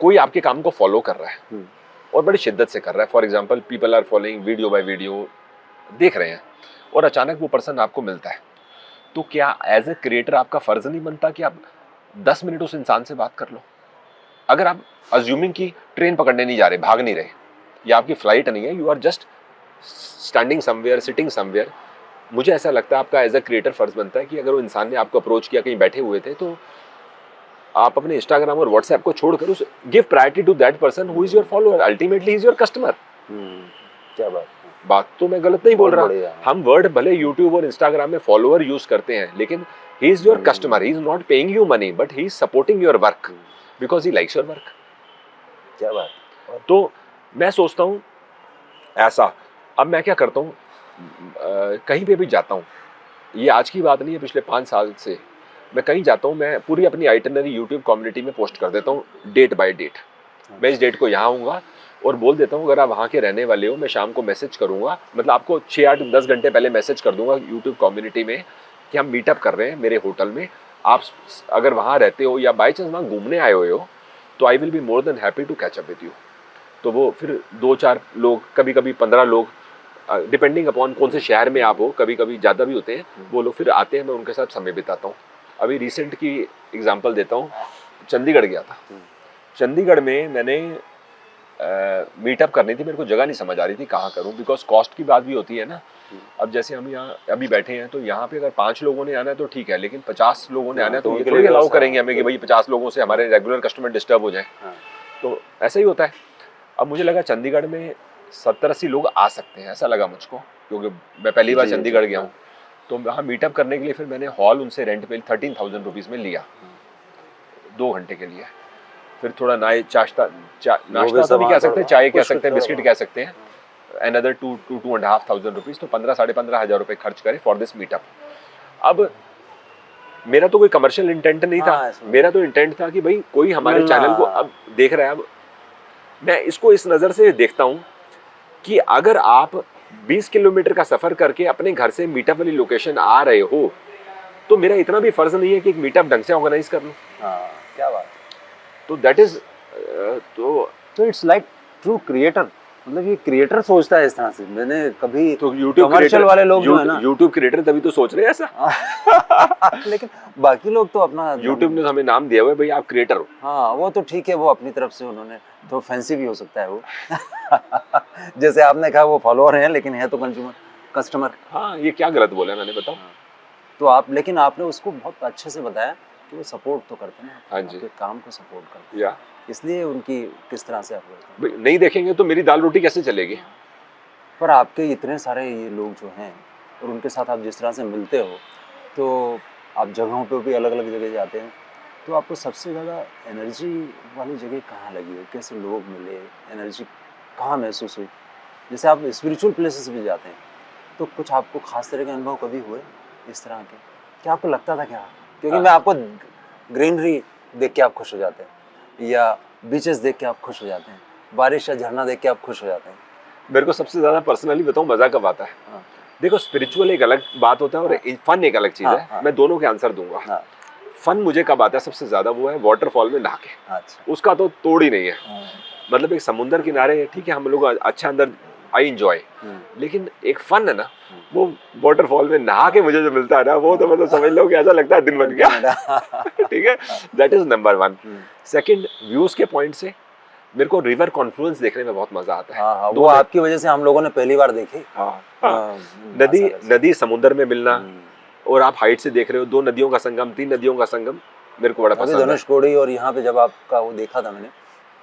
कोई आपके काम को फॉलो कर रहा है और बड़ी शिद्दत से कर रहा है। For example people are following video by video, देख रहे हैं, और अचानक वो पर्सन आपको मिलता है, तो क्या एज ए क्रिएटर आपका फर्ज नहीं बनता कि आप 10 मिनट उस इंसान से बात कर लो? अगर आप अज्यूमिंग की ट्रेन पकड़ने नहीं जा रहे, भाग नहीं रहे, या आपकी फ्लाइट नहीं है, you are just standing somewhere, sitting somewhere, मुझे ऐसा लगता है आपका एज अ क्रिएटर फर्ज बनता है कि अगर वो इंसान ने आपको अप्रोच किया, कहीं बैठे हुए थे, तो आप अपने इंस्टाग्राम और व्हाट्सएप को छोड़कर उस give priority to that person who is your follower, ultimately is your customer. क्या बात तो मैं गलत नहीं बोल रहा। हम वर्ड भले यूट्यूब और इंस्टाग्राम में फॉलोअर यूज करते हैं, लेकिन he is your customer, he is not paying you money, but he is supporting your work because he likes your work. क्या बात। तो मैं सोचता हूँ ऐसा। अब मैं क्या करता हूँ, कहीं पे भी जाता हूँ, ये आज की बात नहीं है, पिछले 5 साल से मैं कहीं जाता हूँ, मैं पूरी अपनी आइटनरी यूट्यूब कम्युनिटी में पोस्ट कर देता हूँ डेट बाय डेट। मैं इस डेट को यहाँ आऊँगा और बोल देता हूँ अगर आप वहाँ के रहने वाले हो, मैं शाम को मैसेज करूँगा, मतलब आपको 6-8-10 घंटे पहले मैसेज कर दूंगा यूट्यूब कम्युनिटी में कि हम मीटअप कर रहे हैं मेरे होटल में। आप अगर वहाँ रहते हो या बाई चांस वहाँ घूमने आए हुए हो, तो I will be more than happy to catch up with you. तो वो फिर 2-4 लोग, कभी कभी 15 लोग, डिपेंडिंग अपॉन कौन से शहर में आप हो, कभी कभी ज़्यादा भी होते हैं, वो लोग फिर आते हैं, मैं उनके साथ समय बिताता हूँ। अभी रिसेंट की एग्जांपल देता हूँ, चंडीगढ़ गया था। चंडीगढ़ में मैंने मीटअप करनी थी, मेरे को जगह नहीं समझ आ रही थी कहाँ करूँ, बिकॉज कॉस्ट की बात भी होती है ना। अब जैसे हम यहाँ अभी बैठे हैं, तो यहाँ पे अगर 5 लोगों ने आना है तो ठीक है, लेकिन 50 लोगों ने आना है तो ये थोड़ी अलाउ करेंगे हमें कि भाई 50 लोगों से हमारे रेगुलर कस्टमर डिस्टर्ब हो जाए। तो ऐसा ही होता है। अब मुझे लगा चंडीगढ़ में 70-80 लोग आ सकते हैं, ऐसा लगा मुझको, क्योंकि मैं पहली बार चंडीगढ़ गया हूँ। तो वहाँ मीटअप करने के लिए फिर मैंने हॉल उनसे रेंट पे 13,000 रुपीज़ में लिया 2 घंटे के लिए। फिर थोड़ा नाश्ता तो नहीं कह सकते, चाय कह सकते हैं, बिस्किट कह सकते हैं, another 2,500 रुपीज़, तो 15,500 रुपये खर्च करे फॉर दिस मीटअप। अब मेरा तो कोई कमर्शियल इंटेंट नहीं था, मेरा तो इंटेंट था कि भाई कोई हमारे चैनल को अब देख रहा है। अब मैं इसको इस नज़र से देखता हूँ कि अगर आप 20 किलोमीटर का सफ़र करके अपने घर से मीटअप वाली लोकेशन आ रहे हो, तो मेरा इतना भी फ़र्ज़ नहीं है कि एक मीटअप ढंग से ऑर्गेनाइज कर लूँ। क्या बात। तो दैट इज़ तो इट्स लाइक ट्रू क्रिएटर, मतलब ये क्रिएटर सोचता है इस तरह से। मैंने कभी तो यूट्यूब कमर्शियल वाले लोग जो है ना, यूट्यूब क्रिएटर तभी तो सोच रहे हैं ऐसा। लेकिन बाकी लोग तो अपना यूट्यूब ने हमें नाम दिया हुआ है भाई आप क्रिएटर हो। हाँ वो तो ठीक है, वो अपनी तरफ से उन्होंने तो फैंसी भी हो सकता है वो। जैसे आपने कहा वो फॉलोअर हैं लेकिन है तो कस्टमर। हाँ ये क्या गलत बोला मैंने, बताओ। तो आप, लेकिन आपने उसको बहुत अच्छे से बताया कि वो सपोर्ट तो करते हैं ना, हाँ जी, आपके काम को सपोर्ट करते हैं, या इसलिए उनकी किस तरह से आप नहीं देखेंगे तो मेरी दाल रोटी कैसे चलेगी। पर आपके इतने सारे ये लोग जो हैं और उनके साथ आप जिस तरह से मिलते हो, तो आप जगहों पे भी अलग अलग जगह जाते हैं, तो आपको सबसे ज़्यादा एनर्जी वाली जगह कहाँ लगी है? कैसे लोग मिले, एनर्जी कहाँ महसूस हुई? जैसे आप स्पिरिचुअल प्लेसेस भी जाते हैं, तो कुछ आपको खास तरह के अनुभव कभी हुए इस तरह के? क्या आपको लगता था क्या? क्योंकि मैं आपको ग्रीनरी देख के आप खुश हो जाते हैं, या बीचेस देख के आप खुश हो जाते हैं, बारिश या झरना देख के आप खुश हो जाते हैं। मेरे को सबसे ज़्यादा पर्सनली बताऊँ मज़ा कब आता है? हाँ। देखो स्पिरिचुअल एक अलग बात होता है और फन एक अलग चीज़ है। मैं दोनों के आंसर दूंगा। फन मुझे कब आता है सबसे ज़्यादा, वो है वाटरफॉल में नहा के। अच्छा। उसका तो तोड़ ही नहीं है। मतलब एक समुंदर किनारे ठीक है, हम लोग अच्छा अंदर आई एंजॉय, लेकिन एक फन है ना, वो वाटरफॉल में नहा के मुझे जो मिलता है ना, वो तो मतलब समझ लो कि ऐसा लगता है दिन बन गया। ठीक है, that is number 1। Second, views के पॉइंट से मेरे को रिवर कॉन्फ्लुएंस देखने में बहुत मजा आता है। हाँ, वो आपकी वजह से हम लोगों ने पहली बार देखी। नदी समुद्र में मिलना, और आप हाइट से देख रहे हो 2 नदियों का संगम, 3 नदियों का संगम, मेरे को बड़ा पसंद है। धनुषकोडी और यहाँ पे जब आपका वो देखा था मैंने,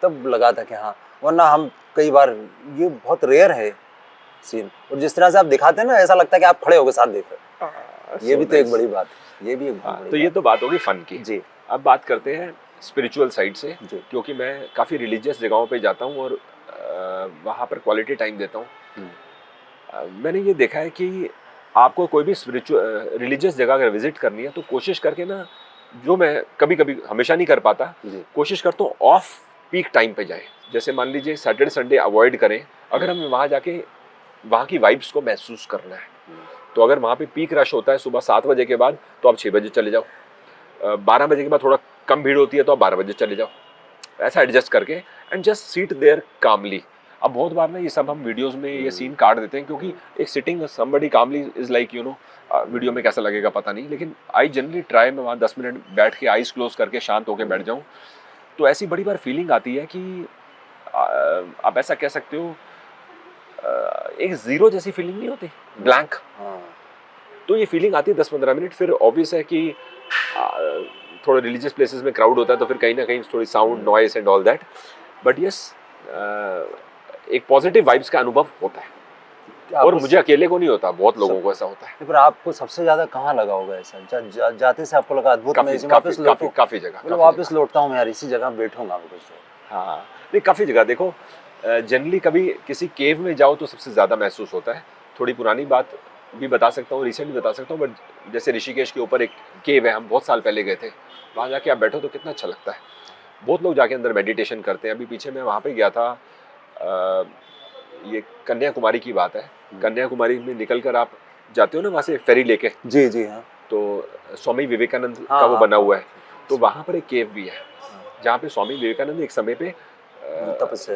तब लगा था कि हाँ, वरना हम कई बार, ये बहुत रेयर है सीन, और जिस तरह से आप दिखाते हैं ना, ऐसा लगता है कि आप खड़े होकर साथ देख रहे हो। ये भी तो एक बड़ी बात है, ये भी एक बड़ी तो ये तो बात होगी फन की जी। अब बात करते हैं स्पिरिचुअल साइड से, क्योंकि मैं काफ़ी रिलीजियस जगहों पे जाता हूँ और वहाँ पर क्वालिटी टाइम देता हूँ। मैंने ये देखा है कि आपको कोई भी स्पिरिचुअल रिलीजियस जगह अगर विजिट करनी है तो कोशिश करके ना, जो मैं कभी कभी हमेशा नहीं कर पाता, कोशिश करता हूँ ऑफ पीक टाइम पे जाए। जैसे मान लीजिए सैटरडे संडे अवॉइड करें, अगर हमें वहाँ जाके वहाँ की वाइब्स को महसूस करना है। तो अगर वहाँ पे पीक रश होता है सुबह 7 बजे के बाद, तो आप 6 बजे चले जाओ। 12 बजे के बाद थोड़ा कम भीड़ होती है तो आप 12 बजे चले जाओ। ऐसा एडजस्ट करके एंड जस्ट सीट देयर कामली। अब बहुत बार ना ये सब हम वीडियोस में ये सीन काट देते हैं, क्योंकि एक sitting somebody calmly is like you know, video में कैसा लगेगा पता नहीं, लेकिन आई जनरली ट्राई, मैं वहाँ 10 मिनट बैठ के आइज क्लोज करके शांत होकर बैठ जाऊँ, तो ऐसी बड़ी बार फीलिंग आती है कि आप ऐसा कह सकते हो, एक जीरो जैसी फीलिंग नहीं होती, ब्लैंक। तो ये फीलिंग आती है 10-15 मिनट। फिर ऑब्वियस है कि थोड़े रिलीजियस प्लेसेस में क्राउड होता है, तो फिर कहीं ना कहीं थोड़ी sound noise and all that, but yes एक पॉजिटिव वाइब्स का अनुभव होता है। और मुझे अकेले को नहीं होता, बहुत लोगों को ऐसा होता है। पर आपको सबसे ज्यादा कहाँ लगा होगा ऐसा? जाते से आपको लगा अद्भुत, काफी जगह वापस लौटता हूँ मैं यार, इसी जगह बैठूंगा। हाँ नहीं, काफी जगह देखो, जनरली कभी किसी केव में जाओ तो सबसे ज्यादा महसूस होता है। थोड़ी पुरानी बात भी बता सकता हूँ, रिसेंट भी बता सकता हूँ, बट जैसे ऋषिकेश के ऊपर एक केव है, हम बहुत साल पहले गए थे, वहाँ जाके आप बैठो तो कितना अच्छा लगता है। बहुत लोग जाके अंदर मेडिटेशन करते हैं। अभी पीछे मैं वहाँ पे गया था, ये कन्याकुमारी की बात है। कन्याकुमारी में निकल कर आप जाते हो ना वहाँ से फेरी लेके, जी हाँ, तो स्वामी विवेकानंद का वो बना हुआ है, तो वहाँ पर एक केव भी है जहाँ पे स्वामी विवेकानंद एक समय पे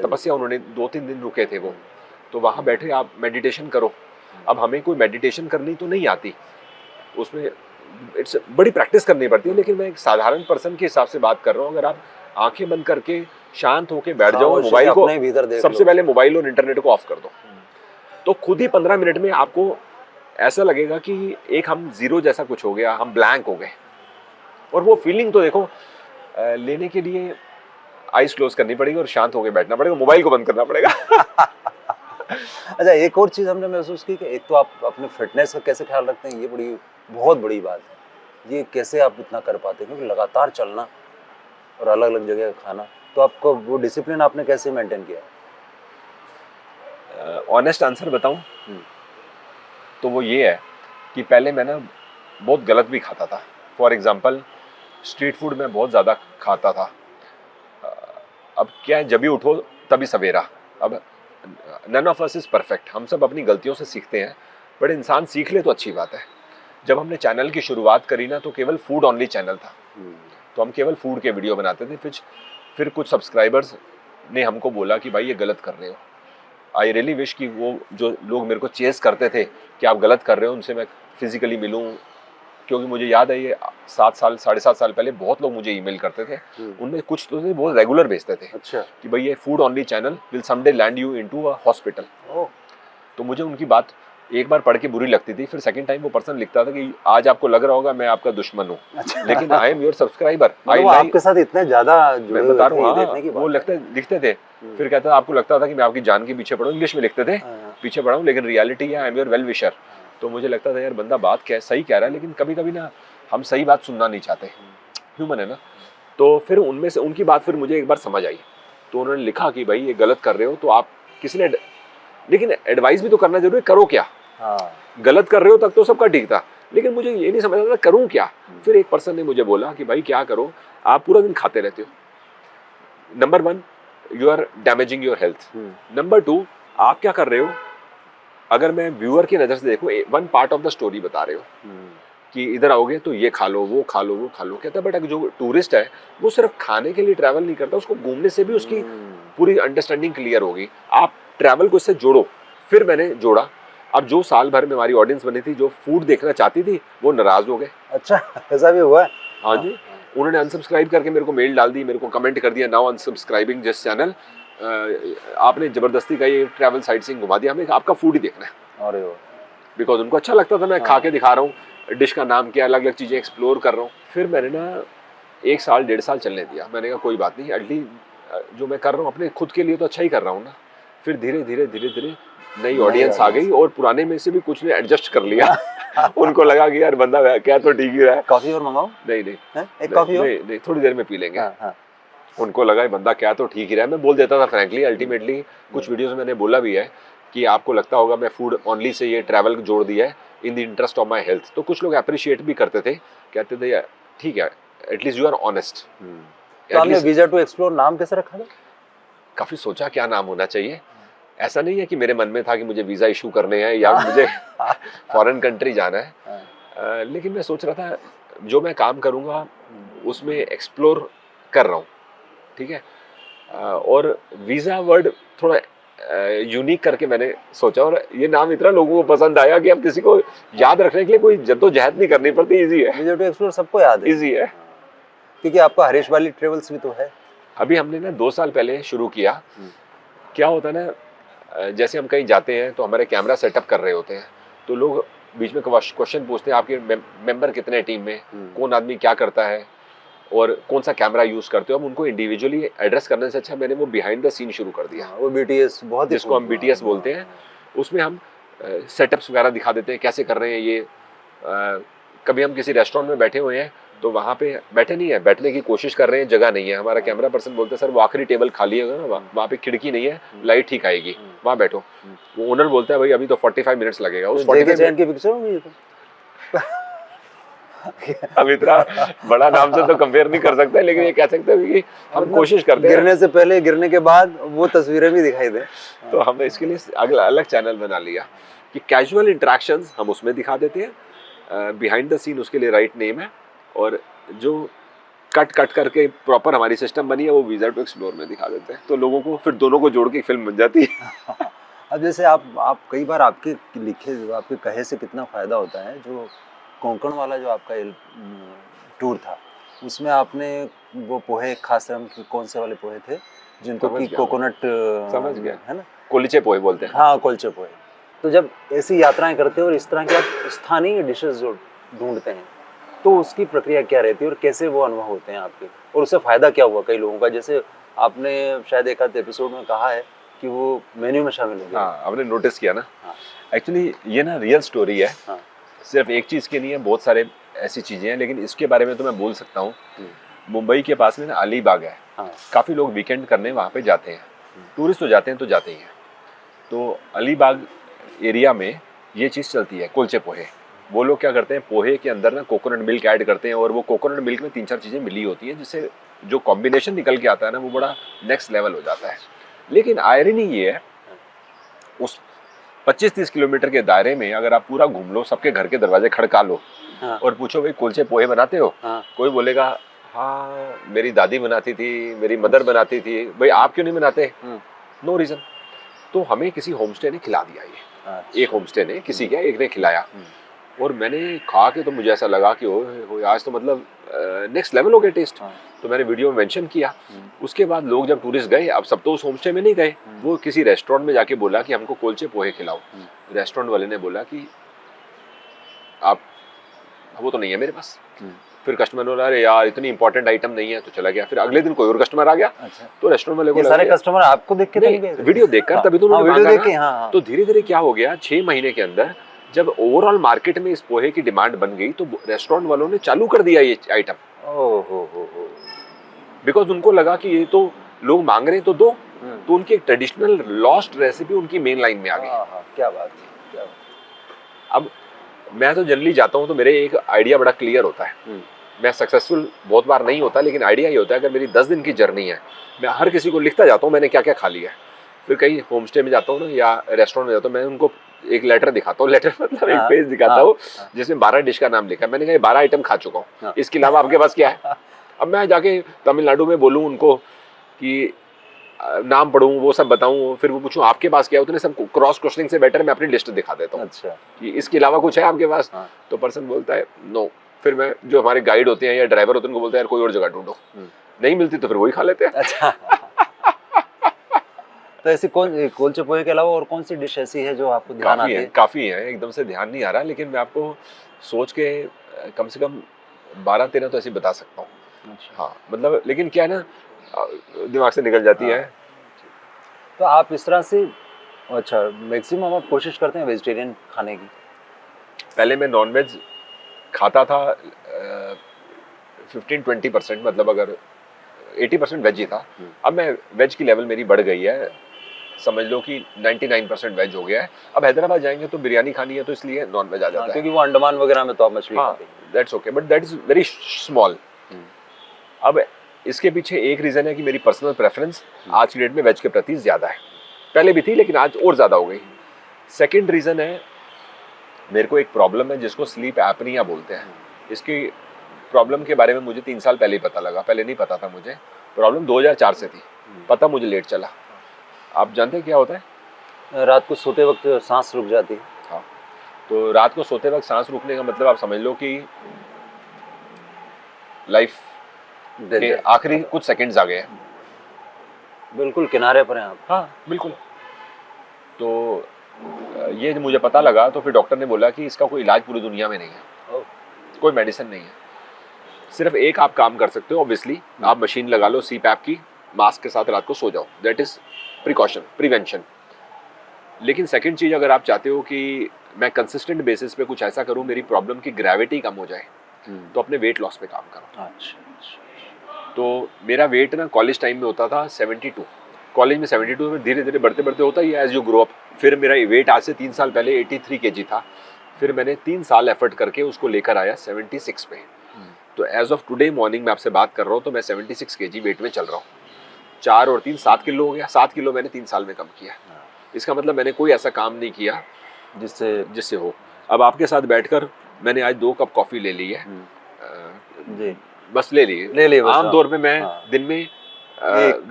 तपस्या उन्होंने 2-3 दिन रुके थे वो, तो वहाँ बैठे आप मेडिटेशन करो। अब हमें कोई मेडिटेशन करनी तो नहीं आती, उसमें इट्स बड़ी प्रैक्टिस करनी पड़ती है, लेकिन मैं एक साधारण पर्सन के हिसाब से बात कर रहा हूँ। अगर आप आंखें बंद करके शांत होके बैठ जाओ, मोबाइल को सबसे पहले मोबाइल और इंटरनेट को ऑफ कर दो, तो खुद ही 15 मिनट में आपको ऐसा लगेगा कि एक हम जीरो जैसा कुछ हो गया, हम ब्लैंक हो गए। और वो फीलिंग तो देखो लेने के लिए आइज क्लोज करनी पड़ेगी और शांत होकर बैठना पड़ेगा, मोबाइल को बंद करना पड़ेगा। अच्छा, एक और चीज़ हमने महसूस की कि एक तो आप अपने फिटनेस का कैसे ख्याल रखते हैं, ये बहुत बड़ी बात है। ये कैसे आप इतना कर पाते हैं, क्योंकि लगातार चलना और अलग अलग जगह का खाना, तो आपको वो डिसिप्लिन आपने कैसे मेंटेन किया? ऑनेस्ट आंसर बताऊं हम्म, तो वो ये है कि पहले मैं ना बहुत गलत भी खाता था। फॉर एग्जांपल स्ट्रीट फूड में बहुत ज़्यादा खाता था। अब क्या है, जब भी उठो तभी सवेरा। अब none of us is perfect, हम सब अपनी गलतियों से सीखते हैं, बट इंसान सीख ले तो अच्छी बात है। जब हमने चैनल की शुरुआत करी ना, तो केवल फूड ऑनली चैनल था, तो हम केवल फूड के वीडियो बनाते थे। फिर कुछ सब्सक्राइबर्स ने हमको बोला कि भाई ये गलत कर रहे हो। आई रियली विश कि वो जो लोग मेरे को चेस करते थे कि आप गलत कर रहे हो, उनसे मैं फिजिकली मिलूं, क्योंकि मुझे याद है ये 7 साल 7.5 साल पहले बहुत लोग मुझे ईमेल करते थे। उनमें कुछ तो थे बहुत रेगुलर भेजते थे अच्छा, कि भाई ये food only channel will someday land you into a hospital. तो मुझे उनकी बात एक बार पढ़ के बुरी लगती थी, फिर सेकंड टाइम वो पर्सन लिखता था कि आज आपको लग रहा होगा मैं आपका दुश्मन हूँ, अच्छा। लेकिन आई एम योर सब्सक्राइबर। मतलब वो आपके साथ इतने ज्यादा जुड़े मैं हुए बता थे, रहा ये हूँ, देखने की हाँ, वो बात है। लिखते थे। फिर कहता था आपको लगता था कि मैं आपकी जान के पीछे पड़ा हूँ, इंग्लिश में लिखते थे, हाँ, पीछे पड़ा हूँ, लेकिन रियलिटी है I am your well wisher. तो मुझे लगता था यार बंदा बात क्या सही कह रहा है, लेकिन कभी कभी ना हम सही बात सुनना नहीं चाहते, ह्यूमन है ना। तो फिर उनमें से उनकी बात फिर मुझे एक बार समझ आई, तो उन्होंने लिखा कि भाई ये गलत कर रहे हो, तो आप किसी ने, लेकिन एडवाइस भी तो करना जरूरी है, करो क्या। हाँ, गलत कर रहे हो तक तो सबका ठीक था, लेकिन मुझे ये नहीं समझ आता था करूं क्या। फिर एक पर्सन ने मुझे बोला कि भाई क्या करो, आप पूरा दिन खाते रहते हो, number 1 you are damaging your health, number 2 आप क्या कर रहे हो, अगर मैं व्यूअर की नज़र से देखूं, one part of the story बता रहे हो कि इधर आओगे तो ये खा लो, वो खा लो, वो खा लो। कहता है बट अगर जो टूरिस्ट है वो सिर्फ खाने के लिए ट्रैवल नहीं करता, उसको घूमने से भी उसकी पूरी अंडरस्टैंडिंग क्लियर होगी। आप ट्रैवल को इससे जोड़ो। फिर मैंने जोड़ा। अब जो साल भर में हमारी ऑडियंस बनी थी, जो फूड देखना चाहती थी, वो नाराज हो गए। अच्छा, ऐसा भी हुआ है? हाँ जी, उन्होंने अनसब्सक्राइब करके मेरे को मेल डाल दी, मेरे को कमेंट कर दिया, नाउ अनसब्सक्राइबिंग दिस चैनल, आपने जबरदस्ती का ये ट्रैवल साइट सीइंग घुमा दिया, हमें आपका फूड ही देखना है। अरे वाह, बिकॉज उनको अच्छा लगता था मैं खा के दिखा रहा हूँ, डिश का नाम क्या, अलग अलग चीज़ें एक्सप्लोर कर रहा हूँ। फिर मैंने ना 1 साल 1.5 साल चलने दिया। मैंने कहा कोई बात नहीं, एटलीस्ट जो मैं कर रहा हूँ अपने खुद के लिए तो अच्छा ही कर रहा हूँ ना। फिर धीरे धीरे नई ऑडियंस आ गई, और पुराने में से भी कुछ ने एडजस्ट कर लिया। उनको लगा कि यार बंदा क्या तो ठीक ही रहा है। कॉफी और मंगाओ? नहीं एक कॉफी और? नहीं, थोड़ी देर में पी लेंगे। हाँ। उनको लगा ये बंदा क्या तो ठीक ही रहा है। मैं बोल देता था फ्रैंकली, अल्टीमेटली कुछ वीडियोस में मैंने बोला भी है कि आपको लगता होगा मैं फूड ओनली से ये ट्रैवल जोड़ दिया है in the interest of my health. तो कुछ लोग अप्रिशिएट भी करते थे, कहते थे यार ठीक है, एटलीस्ट यू आर ऑनेस्ट। तो आपने वीजा टू एक्सप्लोर नाम कैसे रखा था? काफी सोचा क्या नाम होना चाहिए। ऐसा नहीं है कि मेरे मन में था कि मुझे वीजा इशू करने हैं या मुझे फॉरेन कंट्री जाना है, लेकिन मैं सोच रहा था जो मैं काम करूँगा उसमें एक्सप्लोर कर रहा हूँ, ठीक है। और वीज़ा वर्ड थोड़ा यूनिक करके मैंने सोचा, और ये नाम इतना लोगों को पसंद आया कि अब किसी को याद रखने के लिए कोई जद्दोजहद नहीं करनी पड़ती, इजी है। वीजा टू एक्सप्लोर सबको याद है, इजी है, क्योंकि आपका हरीश वाली ट्रेवल्स भी तो है। अभी हमने ना 2 साल पहले शुरू किया। क्या होता है ना, जैसे हम कहीं जाते हैं तो हमारे कैमरा सेटअप कर रहे होते हैं, तो लोग बीच में क्वेश्चन पूछते हैं आपके मेंबर कितने टीम में, कौन आदमी क्या करता है और कौन सा कैमरा यूज करते हो। हम उनको इंडिविजुअली एड्रेस करने से अच्छा मैंने वो बिहाइंड द सीन शुरू कर दिया, वो बीटीएस, बहुत जिसको हम बीटीएस बोलते हैं। उसमें हम सेटअप्स वगैरह दिखा देते हैं कैसे कर रहे हैं ये। कभी हम किसी रेस्टोरेंट में बैठे हुए हैं तो वहाँ पे बैठे नहीं है, बैठने की कोशिश कर रहे हैं, जगह नहीं है। हमारा कैमरा पर्सन बोलता है सर वो आखिरी टेबल खाली है ना, वहाँ पे खिड़की नहीं है, लाइट ठीक आएगी, वहाँ बैठो। वो ओनर बोलता है भाई अभी तो 45 मिनट्स लगेगा। उस 45 मिनट की पिक्चर होगी तो अब इतना बड़ा नाम से तो कंपेयर नहीं कर सकते, लेकिन ये कह सकते हैं कि हम कोशिश करते हैं गिरने से पहले, गिरने के बाद वो तस्वीरें भी दिखाई दे। तो हमने इसके लिए अगला अलग चैनल बना लिया कि कैजुअल इंटरेक्शंस हम उसमें दिखा देते हैं, बिहाइंड द सीन उसके लिए राइट नेम है, और जो कट करके प्रॉपर हमारी सिस्टम बनी है वो वीजा टू एक्सप्लोर में दिखा देते हैं। तो लोगों को फिर दोनों को जोड़ के फिल्म बन जाती है। अब जैसे आप कई बार आपके लिखे, आपके कहे से कितना फ़ायदा होता है। जो कोंकण वाला जो आपका टूर था, उसमें आपने वो पोहे, खास कौन से वाले पोहे थे जिनको कि कोकोनट, समझ गया, है ना, कुलचे पोहे बोलते हैं। हाँ, कुलचे पोहे। तो जब ऐसी यात्राएं करते हो और इस तरह की आप स्थानीय डिशेस जो ढूंढते हैं, तो उसकी प्रक्रिया क्या रहती है और कैसे वो अनुभव होते हैं आपके, और उससे फ़ायदा क्या हुआ कई लोगों का? जैसे आपने शायद एक आध एपिसोड में कहा है कि वो मेन्यू में शामिल हो गया। हाँ, आपने नोटिस किया ना। हाँ। एक्चुअली ये ना रियल स्टोरी है। हाँ। सिर्फ एक चीज़ की नहीं है, बहुत सारे ऐसी चीज़ें हैं, लेकिन इसके बारे में तो मैं बोल सकता हूँ। मुंबई के पास में ना अलीबाग है। हाँ। काफ़ी लोग वीकेंड करने वहाँ पे जाते हैं। टूरिस्ट तो जाते ही हैं। तो अलीबाग एरिया में ये चीज़ चलती है, कुलचे पोहे। वो लोग क्या करते हैं, पोहे के अंदर ना कोकोनट मिल्क ऐड करते हैं, और वो कोकोनट मिल्क में 3-4 चीज़ें मिली होती हैं, जिससे जो कॉम्बिनेशन निकल के आता है ना, वो बड़ा नेक्स्ट लेवल हो जाता है। लेकिन आयरनी ये है, उस 25-30 किलोमीटर के दायरे में अगर आप पूरा घूम लो, सबके घर के दरवाजे खड़का लो, हाँ। और पूछो भाई कुलचे पोहे बनाते हो? हाँ। कोई बोलेगा हाँ मेरी दादी बनाती थी, मेरी मदर बनाती थी। भाई आप क्यों नहीं बनाते? No reason. तो हमें किसी होमस्टे ने खिला दिया ये। एक होमस्टे ने, किसी क्या एक ने खिलाया, और मैंने खा के तो मुझे ऐसा लगा कि ओ आज तो मतलब नेक्स्ट लेवल हो गया टेस्ट। तो मैंने वीडियो में मेंशन किया। उसके बाद लोग जब टूरिस्ट गए, अब सब तो उस होमस्टे में नहीं गए, वो किसी रेस्टोरेंट में जाके बोला कि हमको कुलचे पोहे खिलाओ। रेस्टोरेंट वाले ने बोला कि आप, वो तो नहीं है मेरे पास। फिर कस्टमर ने बोला अरे यार इतनी इंपॉर्टेंट आइटम नहीं है, तो चला गया। फिर अगले दिन कोई और कस्टमर आ गया। अच्छा। तो रेस्टोरेंट वाले को ये सारे कस्टमर आपको देख के नहीं, वीडियो देखकर, तभी तो उन्होंने वीडियो मांगा देख के। ना। हाँ। तो धीरे धीरे क्या हो गया, 6 महीने के अंदर जब ओवरऑल मार्केट में इस पोहे की डिमांड बन गई, तो रेस्टोरेंट वालों ने चालू कर दिया ये आइटम। हो। बिकॉज उनको लगा कि ये तो लोग मांग रहे हैं तो दो। तो उनकी एक ट्रेडिशनल लॉस्ट रेसिपी उनकी मेन लाइन में आ गई। क्या बात है, क्या बात। अब मैं तो जनरली जाता हूँ तो मेरे एक आइडिया बड़ा क्लियर होता है। मैं सक्सेसफुल बहुत बार नहीं होता, लेकिन आइडिया ये होता है, अगर मेरी 10 दिन की जर्नी है, मैं हर किसी को लिखता जाता हूँ मैंने क्या क्या खा लिया है। फिर कहीं होम स्टे में जाता हूँ ना, या रेस्टोरेंट में जाता हूँ, मैं उनको एक लेटर दिखाता हूँ। लेटर मतलब एक पेज दिखाता हूँ जिसमें 12 डिश का नाम लिखा है। मैंने कहा 12 आइटम खा चुका हूँ, इसके अलावा आपके पास क्या है? अब मैं जाके तमिलनाडु में बोलूँ उनको कि नाम पढ़ूँ, वो सब बताऊँ, फिर वो पूछूँ आपके पास क्या है, उतने सब क्रॉस क्वेश्चनिंग से बेटर मैं अपनी लिस्ट दिखा देता हूँ। अच्छा। कि इसके अलावा कुछ है आपके पास? तो पर्सन बोलता है नो। फिर मैं, जो हमारे गाइड होते हैं या ड्राइवर होते हैं, उनको बोलते हैं यार कोई और जगह ढूंढो। नहीं मिलती तो फिर वही खा लेते हैं। अच्छा। तो ऐसी कौन, कुलचे पोहे के अलावा और कौन सी डिश ऐसी है जो आपको ध्यान आती है? काफी है, एकदम से ध्यान नहीं आ रहा, लेकिन मैं आपको सोच के कम से कम 12-13 तो ऐसे बता सकता हूँ। अच्छा। हाँ मतलब, लेकिन क्या है ना, दिमाग से निकल जाती है। तो आप इस तरह से, अच्छा, मैक्सिमम आप कोशिश करते हैं वेजिटेरियन खाने की? पहले मैं नॉनवेज खाता था 15-20%, मतलब अगर 80% वेज ही था। अब मैं वेज की लेवल मेरी बढ़ गई है, समझ लो कि 99% वेज हो गया है। अब हैदराबाद जाएंगे तो बिरयानी खानी है, तो इसलिए नॉन वेज आ जाता है, क्योंकि वो अंडमान वगैरह में तो आप मछली खाते हैं। That's okay, but that is very small. अब इसके पीछे एक रीजन है कि मेरी पर्सनल प्रेफरेंस आज की डेट में वेज के प्रति ज्यादा है। पहले भी थी, लेकिन आज और ज्यादा हो गई। सेकेंड रीजन है, मेरे को एक प्रॉब्लम है जिसको स्लीप एपनिया बोलते हैं। इसकी प्रॉब्लम के बारे में मुझे 3 साल पहले ही पता लगा, पहले नहीं पता था मुझे। प्रॉब्लम 2004 से थी, पता मुझे लेट चला। आप जानते हैं क्या होता है? रात को सोते वक्त सांस रुक जाती है। हाँ, तो रात को सोते वक्त सांस रुकने का मतलब आप समझ लो कि लाइफ के आखिरी कुछ सेकंड्स आ गए हैं। बिल्कुल किनारे पर हैं आप। हाँ बिल्कुल। तो ये मुझे पता लगा, तो फिर डॉक्टर ने बोला कि इसका कोई इलाज पूरी दुनिया में नहीं है, कोई मेडिसिन नहीं है। सिर्फ एक आप काम कर सकते हो, ऑब्वियसली आप मशीन लगा लो CPAP की, मास्क के साथ रात को सो जाओ, दैट इज प्रिकॉशन, प्रिवेंशन। लेकिन सेकंड चीज, अगर आप चाहते हो कि मैं कंसिस्टेंट बेसिस पे कुछ ऐसा करूं मेरी प्रॉब्लम की ग्रेविटी कम हो जाए, तो अपने वेट लॉस पे काम करो। अच्छा। तो मेरा वेट ना कॉलेज टाइम में होता था 72, कॉलेज में 72 में धीरे धीरे बढ़ते बढ़ते होता ही एज यू ग्रो अप। फिर मेरा वेट आज से 3 साल पहले 83 kg था, फिर मैंने 3 साल एफर्ट करके उसको लेकर आया 76 पे। तो एज ऑफ टुडे मॉर्निंग में आपसे बात कर रहा हूँ तो मैं 76 kg वेट में चल रहा हूँ। 4 और 3 7 किलो हो गया, 7 किलो मैंने 3 साल में कम किया। इसका मतलब मैंने कोई ऐसा काम नहीं किया जिससे हो। अब आपके साथ बैठकर मैंने आज 2 कप कॉफी ले ली है, जी बस ले ली। आम तौर पे मैं दिन में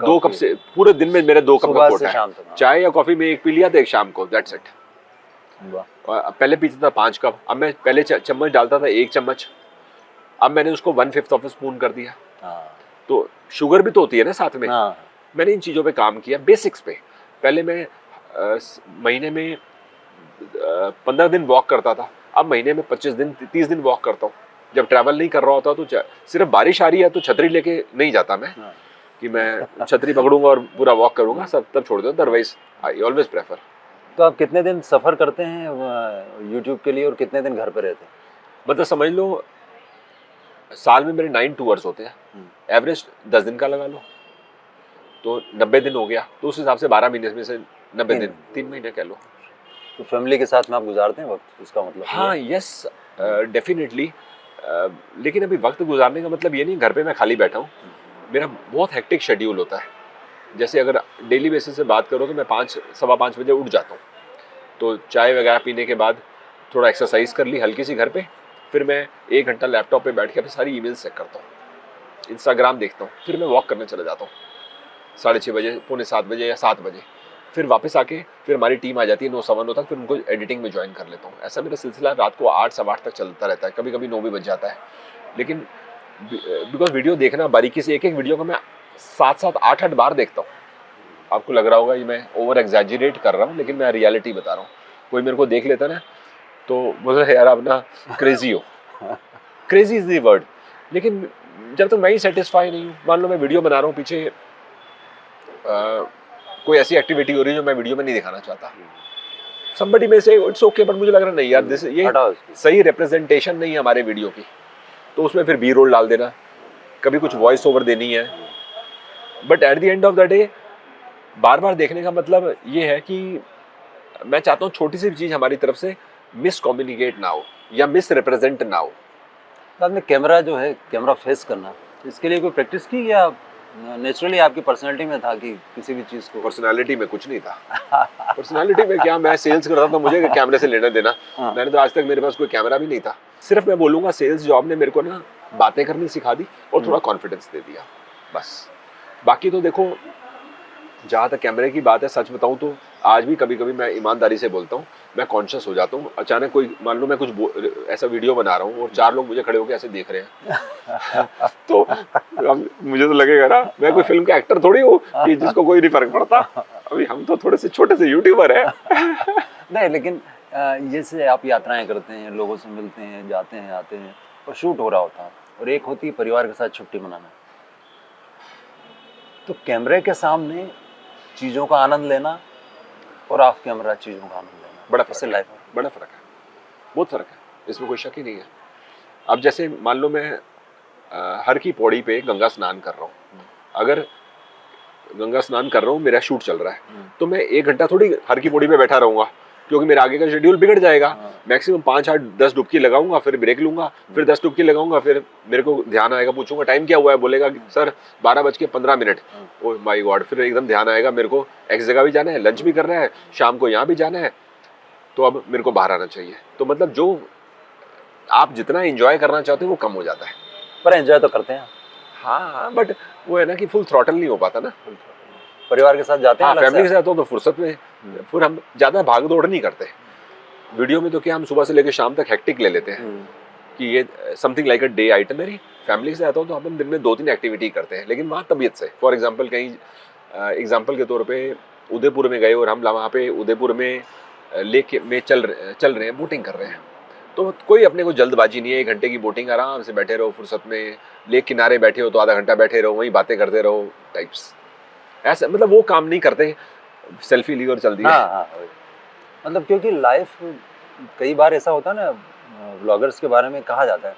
2 कप से, पूरे दिन में मेरा 2 कप का कोटा है। चाय या कॉफी में 1 पी लिया तो 1 शाम को, दैट्स इट। पहले पीता था 5 कप, अब मैं पहले चम्मच डालता था 1 चम्मच, अब मैंने उसको 1/5 ऑफ स्पून कर दिया। तो शुगर भी तो होती है ना साथ में। मैंने इन चीज़ों पे काम किया, बेसिक्स पे। पहले मैं महीने में 15 दिन वॉक करता था, अब महीने में 25 दिन 30 दिन वॉक करता हूँ। जब ट्रैवल नहीं कर रहा होता तो सिर्फ बारिश आ रही है तो छतरी लेके नहीं जाता मैं, कि मैं छतरी पकड़ूंगा और पूरा वॉक करूंगा, सब तब छोड़ दो, अदरवाइज आई ऑलवेज प्रेफर। तो आप कितने दिन सफ़र करते हैं यूट्यूब के लिए और कितने दिन घर पे रहते हैं? मतलब समझ लो साल में मेरे 9 टूर्स होते हैं, एवरेज 10 दिन का लगा लो तो 90 दिन हो गया, तो उस हिसाब से 12 महीने में से 90 दिन 3 महीने कह लो। तो फैमिली के साथ में आप गुजारते हैं वक्त, इसका मतलब? हाँ यस डेफिनेटली। लेकिन अभी वक्त गुजारने का मतलब ये नहीं घर पे मैं खाली बैठा हूँ, मेरा बहुत हेक्टिक शेड्यूल होता है। जैसे अगर डेली बेसिस से बात करो तो मैं 5 सवा 5 बजे उठ जाता हूँ, तो चाय वगैरह पीने के बाद थोड़ा एक्सरसाइज कर ली हल्की सी घर पे, फिर मैं 1 घंटा लैपटॉप पे बैठ के अपनी सारी ईमेल्स चेक करता हूँ, इंस्टाग्राम देखता हूँ, फिर मैं वॉक करने चला जाता हूँ 6:30 बजे, पौने 7 बजे या 7 बजे, फिर वापस आके फिर हमारी टीम आ जाती है 9 सवा 9 तक, फिर उनको एडिटिंग में ज्वाइन कर लेता हूँ। ऐसा मेरा सिलसिला रात को 8 सवा 8 तक चलता रहता है, कभी कभी 9 भी बज जाता है। लेकिन बिकॉज वीडियो देखना बारीकी से, एक एक वीडियो को मैं 7-7 8-8 बार देखता हूँ। आपको लग रहा होगा ये मैं ओवर एग्जैजरेट कर रहा हूँ, लेकिन मैं रियलिटी बता रहा हूँ। कोई मेरे को देख लेता ना तो बोल रहे यार आप ना क्रेजी हो, क्रेजी इज द वर्ड। लेकिन जब तक मैं ही सेटिस्फाई नहीं हूँ, मान लो मैं वीडियो बना रहा हूँ, पीछे कोई ऐसी एक्टिविटी हो रही है जो मैं वीडियो में नहीं दिखाना चाहता, somebody में से इट्स ओके, बट मुझे लग रहा नहीं यार दिस ये सही रिप्रेजेंटेशन नहीं है हमारे वीडियो की, तो उसमें फिर बी रोल डाल देना, कभी कुछ वॉइस ओवर देनी है। But at the end of the day बार बार देखने का मतलब ये है कि मैं चाहता हूँ छोटी सी चीज़ हमारी तरफ से मिस कम्युनिकेट ना हो या मिस रिप्रेजेंट ना हो। आपने कैमरा जो है, कैमरा फेस करना, इसके लिए कोई प्रैक्टिस की या नेचुरली आपकी पर्सनालिटी में था कि किसी भी चीज़ को? पर्सनालिटी में कुछ नहीं था। पर्सनालिटी में क्या, मैं सेल्स करता था, मुझे कैमरे से लेना देना। मैंने तो आज तक मेरे पास कोई कैमरा भी नहीं था। सिर्फ मैं बोलूँगा सेल्स जॉब ने मेरे को ना बातें करनी सिखा दी और थोड़ा कॉन्फिडेंस दे दिया, बस। बाकी तो देखो जहाँ तक कैमरे की बात है, सच बताऊँ तो आज भी कभी कभी मैं ईमानदारी से बोलता हूँ, मैं कॉन्शियस हो जाता हूँ। अचानक कोई मान लो मैं कुछ ऐसा वीडियो बना रहा हूँ और 4 लोग मुझे खड़े होकर ऐसे देख रहे हैं तो मुझे तो लगेगा ना मैं कोई फिल्म का एक्टर थोड़ी हूँ कि जिसको कोई नहीं फर्क पड़ता। अभी हम तो थोड़े से छोटे से यूट्यूबर हैं। नहीं, लेकिन जैसे आप यात्राएं करते हैं, लोगों से मिलते हैं, जाते हैं आते हैं, और शूट हो रहा होता है, और एक होती है परिवार के साथ छुट्टी मनाना, तो कैमरे के सामने चीज़ों का आनंद लेना और ऑफ कैमरा चीज़ों का आनंद लेना, बड़ा फर्क है। लाइफ में बड़ा फ़र्क है, बहुत फ़र्क है, इसमें कोई शक ही नहीं है। अब जैसे मान लो मैं हर की पौड़ी पे गंगा स्नान कर रहा हूँ, अगर गंगा स्नान कर रहा हूँ, मेरा शूट चल रहा है, तो मैं 1 घंटा थोड़ी हर की पौड़ी पे बैठा रहूँगा, क्योंकि मेरा आगे का शेड्यूल बिगड़ जाएगा। मैक्सिमम 5-8-10 डुबकी लगाऊंगा, फिर ब्रेक लूंगा, फिर 10 डुबकी लगाऊंगा, फिर मेरे को ध्यान आएगा, पूछूंगा टाइम क्या हुआ है, बोलेगा सर 12:15। ओह माय गॉड, फिर एकदम ध्यान आएगा मेरे को एक जगह भी जाना है, लंच भी करना है, शाम को यहाँ भी जाना है, तो अब मेरे को बाहर आना चाहिए। तो मतलब जो आप जितना एंजॉय करना चाहते हो वो कम हो जाता है। पर एंजॉय तो करते हैं। हाँ, बट वो है ना कि फुल थ्रॉटल नहीं हो पाता ना। परिवार के साथ जाते हैं, फैमिली के साथ तो फुर्सत में, फिर हम ज्यादा भाग दौड़ नहीं करते। वीडियो में तो क्या हम सुबह से लेकर शाम तक हेक्टिक ले लेते हैं कि ये something like a day itinerary. Family के साथ आता हूँ तो हम दिन में 2-3 एक्टिविटी करते हैं, लेकिन वहाँ तबीयत से। फॉर एग्जाम्पल कहीं एग्जाम्पल के तौर पे उदयपुर में गए और हम वहाँ पे उदयपुर में लेक में चल रहे हैं, बोटिंग कर रहे हैं, तो कोई अपने को जल्दबाजी नहीं है, 1 घंटे की बोटिंग, आराम से बैठे रहो फुर्सत में, लेक किनारे बैठे हो तो आधा घंटा बैठे रहो, वहीं बातें करते रहो टाइप्स। ऐसा मतलब वो काम नहीं करते, सेल्फी ली और चल दिया। हाँ, मतलब क्योंकि लाइफ कई बार ऐसा होता है ना, व्लॉगर्स के बारे में कहा जाता है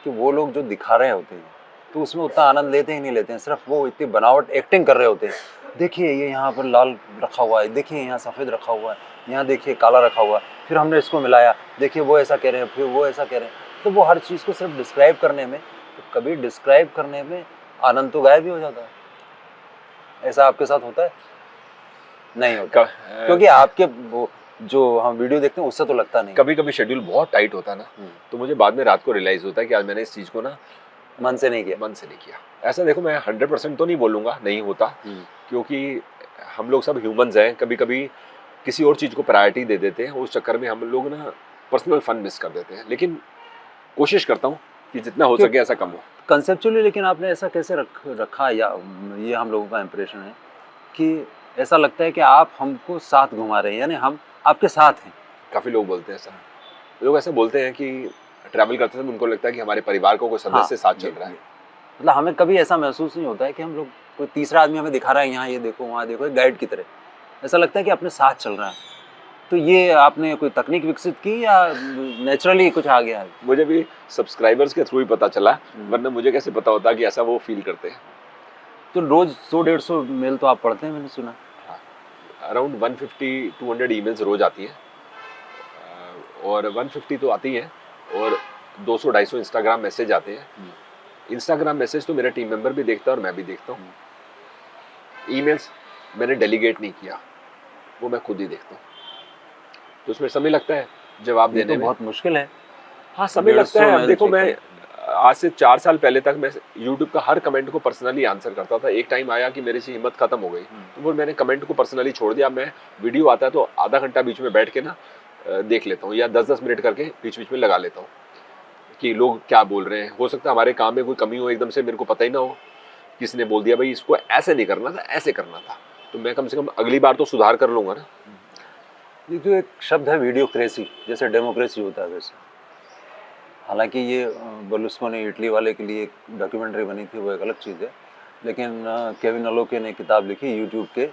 कि वो लोग जो दिखा रहे होते हैं तो उसमें उतना आनंद लेते ही नहीं लेते हैं, सिर्फ वो इतनी बनावट एक्टिंग कर रहे होते हैं। देखिए ये यहाँ पर लाल रखा हुआ है, देखिए यहाँ सफ़ेद रखा हुआ है, यहाँ देखिए काला रखा हुआ है, फिर हमने इसको मिलाया, देखिए वो ऐसा कह रहे हैं, फिर वो ऐसा कह रहे हैं। तो वो हर चीज़ को सिर्फ डिस्क्राइब करने में, तो कभी डिस्क्राइब करने में आनंद तो गायब ही हो जाता है। ऐसा आपके साथ होता है? नहीं होता, क्योंकि आपके वो जो हम वीडियो देखते हैं उससे तो लगता नहीं। कभी कभी शेड्यूल बहुत टाइट होता है ना, तो मुझे बाद में रात को रियलाइज होता है कि आज मैंने इस चीज़ को ना मन से नहीं किया। ऐसा देखो मैं 100% तो नहीं बोलूँगा नहीं होता, क्योंकि हम लोग सब ह्यूमंस हैं, कभी कभी किसी और चीज़ को प्रायोरिटी दे देते हैं, उस चक्कर में हम लोग ना पर्सनल फन मिस कर देते हैं। लेकिन कोशिश करता हूँ कि जितना हो सके ऐसा कम हो कंसेप्चुअली। लेकिन आपने ऐसा कैसे रखा, या ये हम लोगों का इम्प्रेशन है कि ऐसा लगता है कि आप हमको साथ घुमा रहे हैं, यानी हम आपके साथ हैं। काफ़ी लोग बोलते हैं ऐसा, लोग ऐसा बोलते हैं कि ट्रैवल करते समय उनको लगता है कि हमारे परिवार को कोई सदस्य साथ चल रहा है। मतलब हमें कभी ऐसा महसूस नहीं होता है कि हम लोग कोई तीसरा आदमी हमें दिखा रहा है यहाँ ये देखो वहाँ देखो, एक गाइड की तरह ऐसा लगता है कि अपने साथ चल रहा है। तो ये आपने कोई तकनीक विकसित की या नेचुरली कुछ आ गया है? मुझे भी सब्सक्राइबर्स के थ्रू ही पता चला, वरना मुझे कैसे पता होता कि ऐसा वो फील करते हैं। तो रोज 100-150 मेल तो आप पढ़ते हैं, मैंने सुना। अराउंड 150-200 ईमेल्स रोज आती हैं, और 150 तो आती हैं, और 200-250 इंस्टाग्राम मैसेज आते हैं। इंस्टाग्राम मैसेज तो मेरा टीम मेंबर भी देखता है और मैं भी देखता हूँ। ईमेल्स मैंने डेलीगेट नहीं किया, वो मैं खुद ही देखता हूँ। तो उसमें समय लगता है जवाब देने में, बहुत मुश्किल है। हाँ समय लगता है। अब देखो, मैं आज से 4 साल पहले तक मैं YouTube का हर कमेंट को पर्सनली आंसर करता था। एक टाइम आया कि मेरे से हिम्मत खत्म हो गई, तो वो मैंने कमेंट को पर्सनली छोड़ दिया। मैं वीडियो आता है तो आधा घंटा बीच में बैठ के ना देख लेता हूँ, या 10-10 मिनट करके बीच बीच में लगा लेता हूँ कि लोग क्या बोल रहे हैं। हो सकता है हमारे काम में कोई कमी हो, एकदम से मेरे को पता ही ना हो, किसी ने बोल दिया भाई इसको ऐसे नहीं करना था, ऐसे करना था, तो मैं कम से कम अगली बार तो सुधार कर लूँगा ना। ये जो एक शब्द है वीडियोक्रेसी, जैसे डेमोक्रेसी होता है वैसे। हालांकि ये बर्लुस्कोनी इटली वाले के लिए एक डॉक्यूमेंट्री बनी थी, वो एक अलग चीज़ है। लेकिन केविन अलोके ने किताब लिखी यूट्यूब के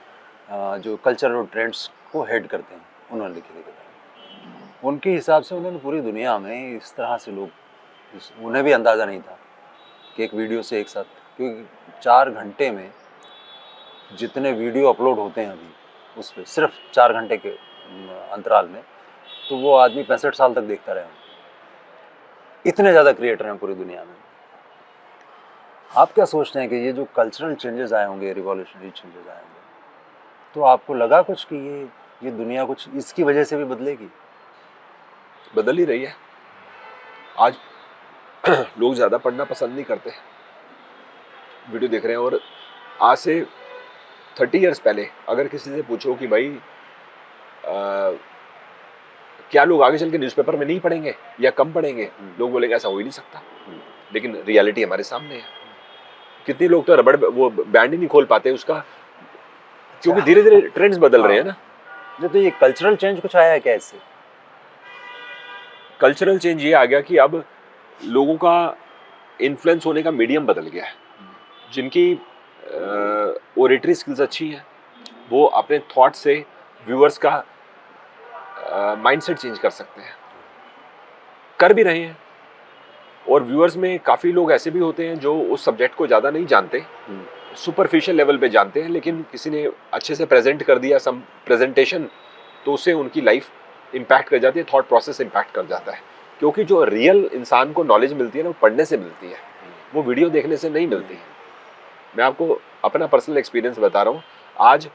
जो कल्चर और ट्रेंड्स को हेड करते हैं, उन्होंने लिखी थी किताब। उनके हिसाब से उन्होंने पूरी दुनिया में इस तरह से लोग, उन्हें भी अंदाज़ा नहीं था कि एक वीडियो से एक साथ, क्योंकि 4 घंटे में जितने वीडियो अपलोड होते हैं अभी उस पर सिर्फ 4 घंटे के अंतराल में, तो वो आदमी 65 साल तक देखता रहे। इतने ज़्यादा क्रिएटर हैं पूरी दुनिया में। आप क्या सोचते हैं कि ये जो कल्चरल चेंजेस आए होंगे, रिवॉल्यूशनरी चेंजेस आए होंगे, तो आपको लगा कुछ कि ये दुनिया कुछ इसकी वजह से भी बदलेगी? बदल ही रही है। आज लोग ज़्यादा पढ़ना पसंद नहीं करते, वीडियो देख रहे हैं। और आज से 30 इयर्स पहले अगर किसी से पूछो कि भाई क्या लोग आगे चल के न्यूज़पेपर में नहीं पढ़ेंगे या कम पढ़ेंगे, लोग बोलेंगे ऐसा हो ही नहीं सकता। लेकिन रियलिटी हमारे सामने है। कितने लोग तो रबड़ वो बैंड ही नहीं खोल पाते उसका, क्योंकि धीरे धीरे ट्रेंड्स बदल रहे हैं ना। तो ये कल्चरल चेंज कुछ आया है क्या इससे? कल्चरल चेंज ये आ गया कि अब लोगों का इन्फ्लुएंस होने का मीडियम बदल गया है। जिनकी ओरेटरी स्किल्स अच्छी हैं, वो अपने थॉट से व्यूअर्स का माइंडसेट चेंज कर सकते हैं, कर भी रहे हैं। और व्यूअर्स में काफ़ी लोग ऐसे भी होते हैं जो उस सब्जेक्ट को ज़्यादा नहीं जानते, सुपरफिशियल लेवल पे जानते हैं, लेकिन किसी ने अच्छे से प्रेजेंट कर दिया सम प्रेजेंटेशन, तो उससे उनकी लाइफ इम्पैक्ट कर जाती है, थॉट प्रोसेस इम्पैक्ट कर जाता है। क्योंकि जो रियल इंसान को नॉलेज मिलती है ना, वो पढ़ने से मिलती है, वो वीडियो देखने से नहीं मिलती है। मैं आपको अपना पर्सनल एक्सपीरियंस बता रहा हूँ। आज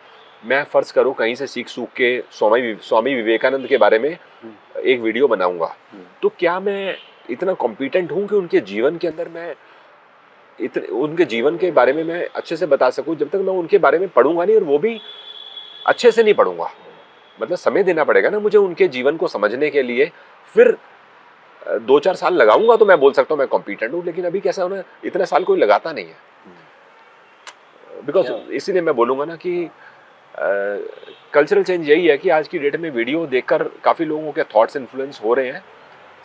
मैं फ़र्ज़ करूँ कहीं से सीख सूख के स्वामी विवेकानंद के बारे में एक वीडियो बनाऊंगा, तो क्या मैं इतना कॉम्पिटेंट हूँ कि उनके जीवन के अंदर मैं उनके जीवन के बारे में मैं अच्छे से बता सकूँ? जब तक मैं उनके बारे में पढ़ूंगा नहीं, और वो भी अच्छे से नहीं पढ़ूंगा। मतलब समय देना पड़ेगा ना मुझे उनके जीवन को समझने के लिए। फिर 2-4 साल लगाऊंगा तो मैं बोल सकता हूँ मैं कॉम्पिटेंट हूँ। लेकिन अभी कैसा होना, इतना साल कोई लगाता नहीं है। बिकॉज इसीलिए मैं बोलूँगा ना कि कल्चरल चेंज यही है कि आज की डेट में वीडियो देखकर काफ़ी लोगों के थॉट्स इन्फ्लुएंस हो रहे हैं,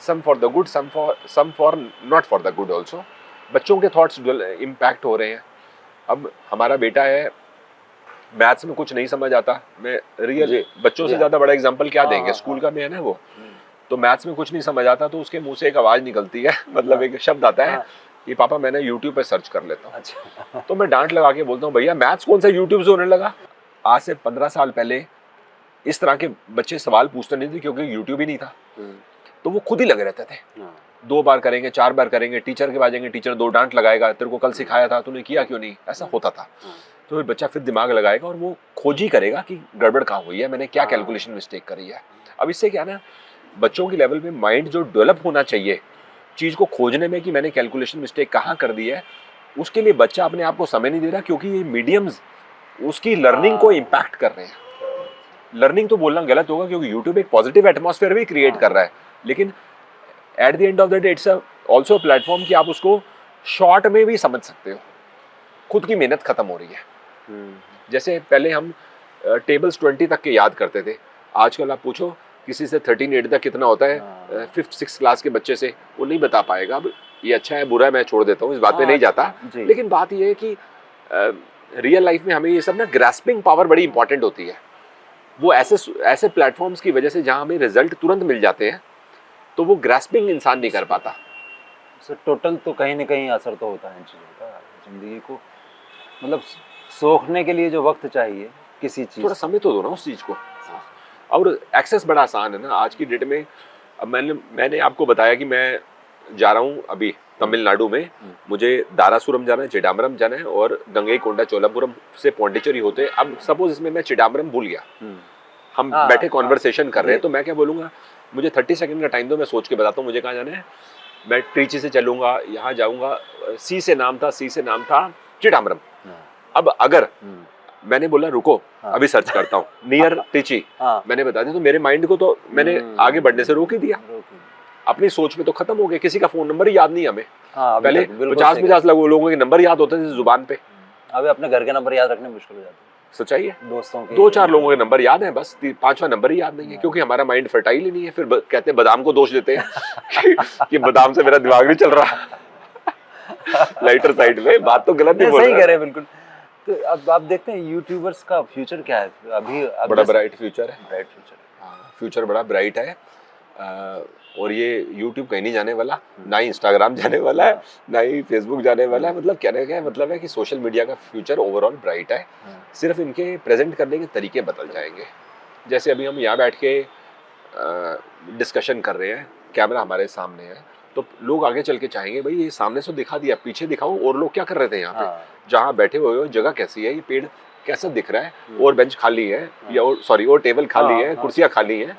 some for the good, some for not for the good also. बच्चों के थॉट्स इम्पैक्ट हो रहे हैं। अब हमारा बेटा है, मैथ्स में कुछ नहीं समझ आता, मैं रियल बच्चों से ज़्यादा बड़ा एग्जाम्पल क्या देंगे, स्कूल का में है ना वो, तो मैथ्स में कुछ नहीं समझ आता तो उसके मुंह से एक आवाज़ निकलती है, मतलब एक शब्द आता है कि पापा मैंने यूट्यूब पे सर्च कर लेता हूँ। अच्छा। तो मैं डांट लगा के बोलता हूँ भैया मैथ्स कौन सा यूट्यूब से होने लगा। आज से 15 साल पहले इस तरह के बच्चे सवाल पूछते नहीं थे, क्योंकि यूट्यूब ही नहीं था। तो वो खुद ही लगे रहते थे, 2 बार करेंगे, 4 बार करेंगे, टीचर के बाजेंगे, टीचर 2 डांट लगाएगा, तेरे को कल सिखाया था तूने किया क्यों नहीं, ऐसा होता था। तो फिर बच्चा फिर दिमाग लगाएगा और वो खोज ही करेगा कि गड़बड़ कहाँ हुई है, मैंने क्या कैलकुलेशन मिस्टेक करी है। अब इससे क्या ना, बच्चों की लेवल में माइंड जो डेवलप होना चाहिए चीज़ को खोजने में कि मैंने कैलकुलेशन मिस्टेक कहाँ कर दी है, उसके लिए बच्चा अपने आप को समय नहीं दे रहा, क्योंकि ये मीडियम्स उसकी लर्निंग को इम्पैक्ट कर रहे हैं। लर्निंग तो बोलना गलत होगा, क्योंकि यूट्यूब एक पॉजिटिव एटमॉस्फेयर भी क्रिएट कर रहा है, लेकिन eight the end of the day it's also platform कि आप उसको शॉर्ट में भी समझ सकते हो। खुद की मेहनत खत्म हो रही है। जैसे पहले हम टेबल्स 20 तक के याद करते थे, आजकल आप पूछो किसी से 13-8 तक कितना होता है 5th-6th क्लास के बच्चे से, वो नहीं बता पाएगा। अब ये अच्छा है बुरा है मैं छोड़ देता हूँ, इस बात पे नहीं जाता। लेकिन बात ये है कि रियल लाइफ में हमें ये सब ना ग्रास्पिंग पावर बड़ी इंपॉर्टेंट होती है। वो ऐसे प्लेटफॉर्म्स की वजह से जहाँ हमें रिजल्ट तुरंत मिल जाते हैं, तो वो ग्रास्पिंग इंसान नहीं कर पाता। सर टोटल तो कहीं ना कहीं असर तो होता है इन चीज़ों का जिंदगी को, मतलब सोखने के लिए जो वक्त चाहिए किसी चीज़, थोड़ा समय तो दो ना उस चीज़ को। और एक्सेस बड़ा आसान है ना आज की डेट में। अब मैंने आपको बताया कि मैं जा रहा हूँ अभी तमिलनाडु में, मुझे दारासुरम जाना है, चिदम्बरम जाना है और गंगईकोंडा चोलापुरम से पौंडीचेरी होते हैं। अब सपोज इसमें मैं चिदम्बरम भूल गया, हम बैठे कॉन्वर्सेशन कर रहे हैं, तो मैं क्या बोलूँगा, मुझे 30 सेकंड का टाइम दो, मैं सोच के बताता हूँ मुझे कहाँ जाना है। मैं ट्रिची से चलूँगा, यहाँ जाऊँगा, सी से नाम था चिदम्बरम। अब अगर मैंने बोला रुको अभी सर्च करता हूँ नियर ट्रिची, मैंने बता दिया, तो मेरे माइंड को तो मैंने आगे बढ़ने से रोक ही दिया। अपनी सोच में तो खत्म हो गए। किसी का फोन नंबर ही याद नहीं हमें। पहले 50 लोगों के नंबर याद होते थे जुबान पे, अभी अपने घर के नंबर याद रखने मुश्किल हो जाते हैं। सच्चाई है, दोस्तों के 2-4 लोगों के नंबर याद हैं, बस 5वां नंबर ही याद नहीं है, क्योंकि हमारा माइंड फर्टाइल ही नहीं है। फिर कहते हैं बादाम को दोष देते हैं कि बादाम से मेरा दिमाग नहीं चल रहा। लाइटर साइड में बात तो गलत नहीं बोल रहा, सही कह रहे हैं बिल्कुल। तो अब आप देखते हैं यूट्यूबर्स का फ्यूचर क्या है अभी? बड़ा ब्राइट फ्यूचर है, ब्राइट फ्यूचर, फ्यूचर बड़ा ब्राइट है। और ये यूट्यूब कहीं नहीं जाने वाला, ना ही इंस्टाग्राम जाने वाला है, ना ही फेसबुक जाने वाला है। मतलब कहने का मतलब है कि सोशल मीडिया का फ्यूचर ओवरऑल ब्राइट है। सिर्फ इनके प्रेजेंट करने के तरीके बदल जाएंगे। जैसे अभी हम यहाँ बैठ के डिस्कशन कर रहे हैं, कैमरा हमारे सामने है, तो लोग आगे चल के चाहेंगे भाई ये सामने से दिखा दिया, पीछे दिखाओ और लोग क्या कर रहे थे यहाँ पे, जहाँ बैठे हुए हो जगह कैसी है, ये पेड़ कैसा दिख रहा है, और बेंच खाली है या और टेबल खाली है, कुर्सियाँ खाली हैं,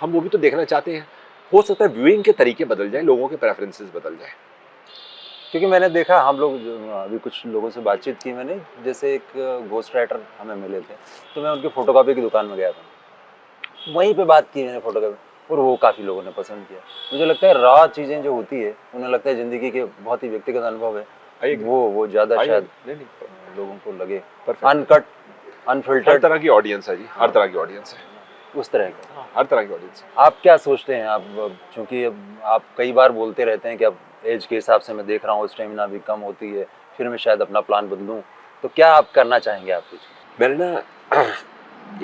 हम वो भी तो देखना चाहते हैं। हो सकता है व्यूइंग के तरीके बदल जाए, लोगों के प्रेफरेंसेस बदल जाए। क्योंकि मैंने देखा, हम लोग अभी कुछ लोगों से बातचीत की मैंने, जैसे एक घोस्ट राइटर हमें मिले थे, तो मैं उनकी फोटोकॉपी की दुकान में गया था, वहीं पे बात की मैंने फोटोकॉपी, और वो काफ़ी लोगों ने पसंद किया। मुझे लगता है रॉ चीज़ें जो होती है, उन्हें लगता है ज़िंदगी के बहुत ही व्यक्तिगत अनुभव है, वो ज़्यादा शायद लोगों को लगे। अनकट, अनफिल्टर्ड, हर तरह की ऑडियंस है जी, हर तरह की ऑडियंस है, उस तरह का हर तरह की ऑडियंस है। आप क्या सोचते हैं? आप चूँकि आप कई बार बोलते रहते हैं कि अब एज के हिसाब से मैं देख रहा हूँ स्टेमिना भी कम होती है, फिर मैं शायद अपना प्लान बदलूँ, तो क्या आप करना चाहेंगे? आप कुछ? मैंने ना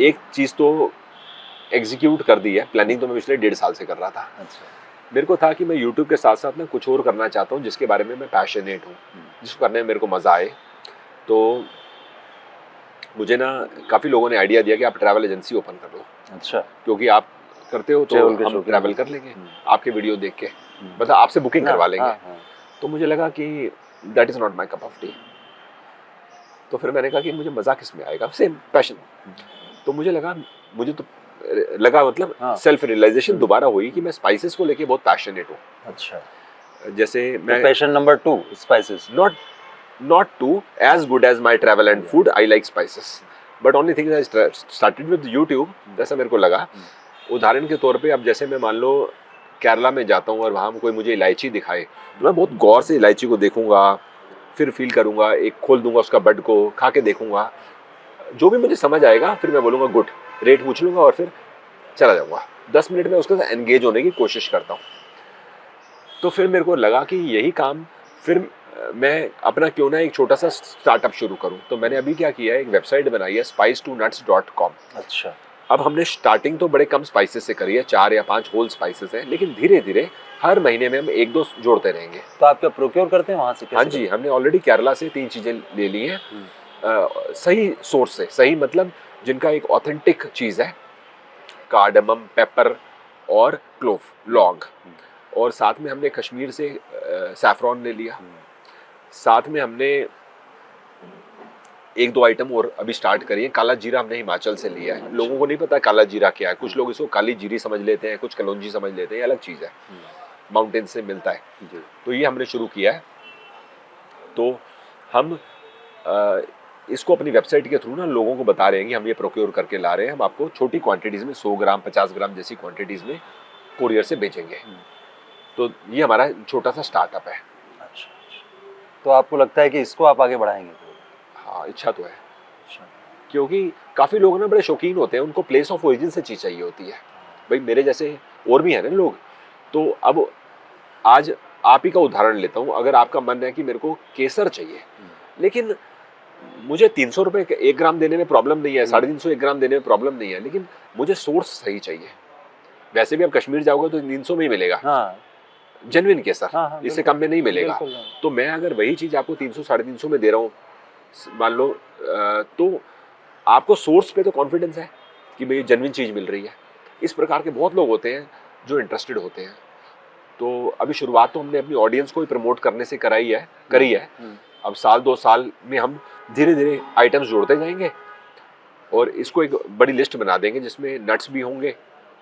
एक चीज़ तो एग्जीक्यूट कर दी है, प्लानिंग तो मैं पिछले 1.5 साल से कर रहा था। अच्छा। मेरे को था कि मैं यूट्यूब के साथ साथ ना कुछ और करना चाहता हूँ जिसके बारे में मैं पैशनेट हूँ, जिसको करने में मेरे को मज़ा आए। तो मुझे ना काफ़ी लोगों ने आइडिया दिया कि आप ट्रैवल एजेंसी ओपन कर लो। अच्छा। क्योंकि आप करते हो तो हम ट्रैवल कर लेंगे आपके वीडियो देख के, मतलब आपसे बुकिंग करवा लेंगे। तो मुझे लगा कि that is not my cup of T. तो फिर मैंने कहा कि मुझे मज़ा किस में आएगा, सेम पैशन। तो मुझे लगा मतलब सेल्फ रियलाइजेशन दोबारा हुई कि मैं स्पाइसेस को लेके बहुत पैशनेट हूँ। अच्छा। जैसे मैं passion number 2 spices, not too as good as my travel and food. I like spices, but only thing is I started with YouTube. जैसा मेरे को लगा, उदाहरण के तौर पे अब जैसे मैं मान लो केरला में जाता हूँ और वहाँ कोई मुझे इलायची दिखाए, तो मैं बहुत गौर से इलायची को देखूंगा, फिर फील करूंगा, एक खोल दूंगा उसका बड को, खा के देखूंगा, जो भी मुझे समझ आएगा फिर मैं बोलूँगा गुड, रेट पूछ लूँगा और फिर चला जाऊँगा। 10 मिनट में उसके साथ एंगेज होने की कोशिश करता हूँ। तो फिर मेरे को लगा कि यही काम फिर मैं अपना क्यों ना एक छोटा सा स्टार्टअप शुरू करूं। तो मैंने अभी क्या किया है, एक वेबसाइट बनाई है spice2nuts.com। अच्छा। अब हमने स्टार्टिंग तो बड़े कम स्पाइसेस से करी है, 4 या 5 होल स्पाइसेस हैं, लेकिन धीरे धीरे हर महीने में हम 1-2 जोड़ते रहेंगे। तो आप क्या प्रोक्योर करते हैं वहाँ से? हाँ जी, हमने ऑलरेडी केरला से 3 चीज़ें ले ली हैं, सही सोर्स से, सही मतलब जिनका एक ऑथेंटिक चीज़ है, कार्डमम, पेपर और क्लोव, लौंग, और साथ में हमने कश्मीर से सैफरॉन ले लिया, साथ में हमने 1-2 आइटम और अभी स्टार्ट करी है। काला जीरा हमने हिमाचल से लिया है। लोगों को नहीं पता काला जीरा क्या है, कुछ लोग इसको काली जीरी समझ लेते हैं, कुछ कलौंजी समझ लेते हैं, ये अलग चीज़ है, माउंटेन से मिलता है। तो ये हमने शुरू किया है। तो हम इसको अपनी वेबसाइट के थ्रू ना लोगों को बता रहे हैं कि हम ये प्रोक्योर करके ला रहे हैं, हम आपको छोटी क्वांटिटीज़ में 100 ग्राम 50 ग्राम जैसी क्वांटिटीज़ में कोरियर से बेचेंगे। तो ये हमारा छोटा सा स्टार्टअप है। अच्छा। तो आपको लगता है कि इसको आप आगे बढ़ाएंगे? हाँ, इच्छा तो है। क्योंकि काफ़ी लोग ना बड़े शौकीन होते हैं, उनको प्लेस ऑफ ओरिजिन से चीज़ चाहिए होती है। भाई मेरे जैसे और भी हैं ना लोग। तो अब आज आप ही का उदाहरण लेता हूँ, अगर आपका मन है कि मेरे को केसर चाहिए, लेकिन मुझे 300 रुपए 1 ग्राम देने में प्रॉब्लम नहीं है, 350 1 ग्राम देने में प्रॉब्लम नहीं है, लेकिन मुझे सोर्स सही चाहिए। वैसे भी आप कश्मीर जाओगे तो 300 में ही मिलेगा, हाँ जेन्युइन केसर, हाँ, हाँ, इससे कम में नहीं मिलेगा। बिल्कुल, हाँ। तो मैं अगर वही चीज़ आपको 300 350 में दे रहा हूँ, मान लो, तो आपको सोर्स पे तो कॉन्फिडेंस है कि भाई जेन्युइन चीज़ मिल रही है। इस प्रकार के बहुत लोग होते हैं जो इंटरेस्टेड होते हैं। तो अभी शुरुआत तो हमने अपनी ऑडियंस को ही प्रमोट करने से करी है। अब साल 2 साल में हम धीरे धीरे आइटम्स जोड़ते जाएंगे और इसको एक बड़ी लिस्ट बना देंगे जिसमें नट्स भी होंगे,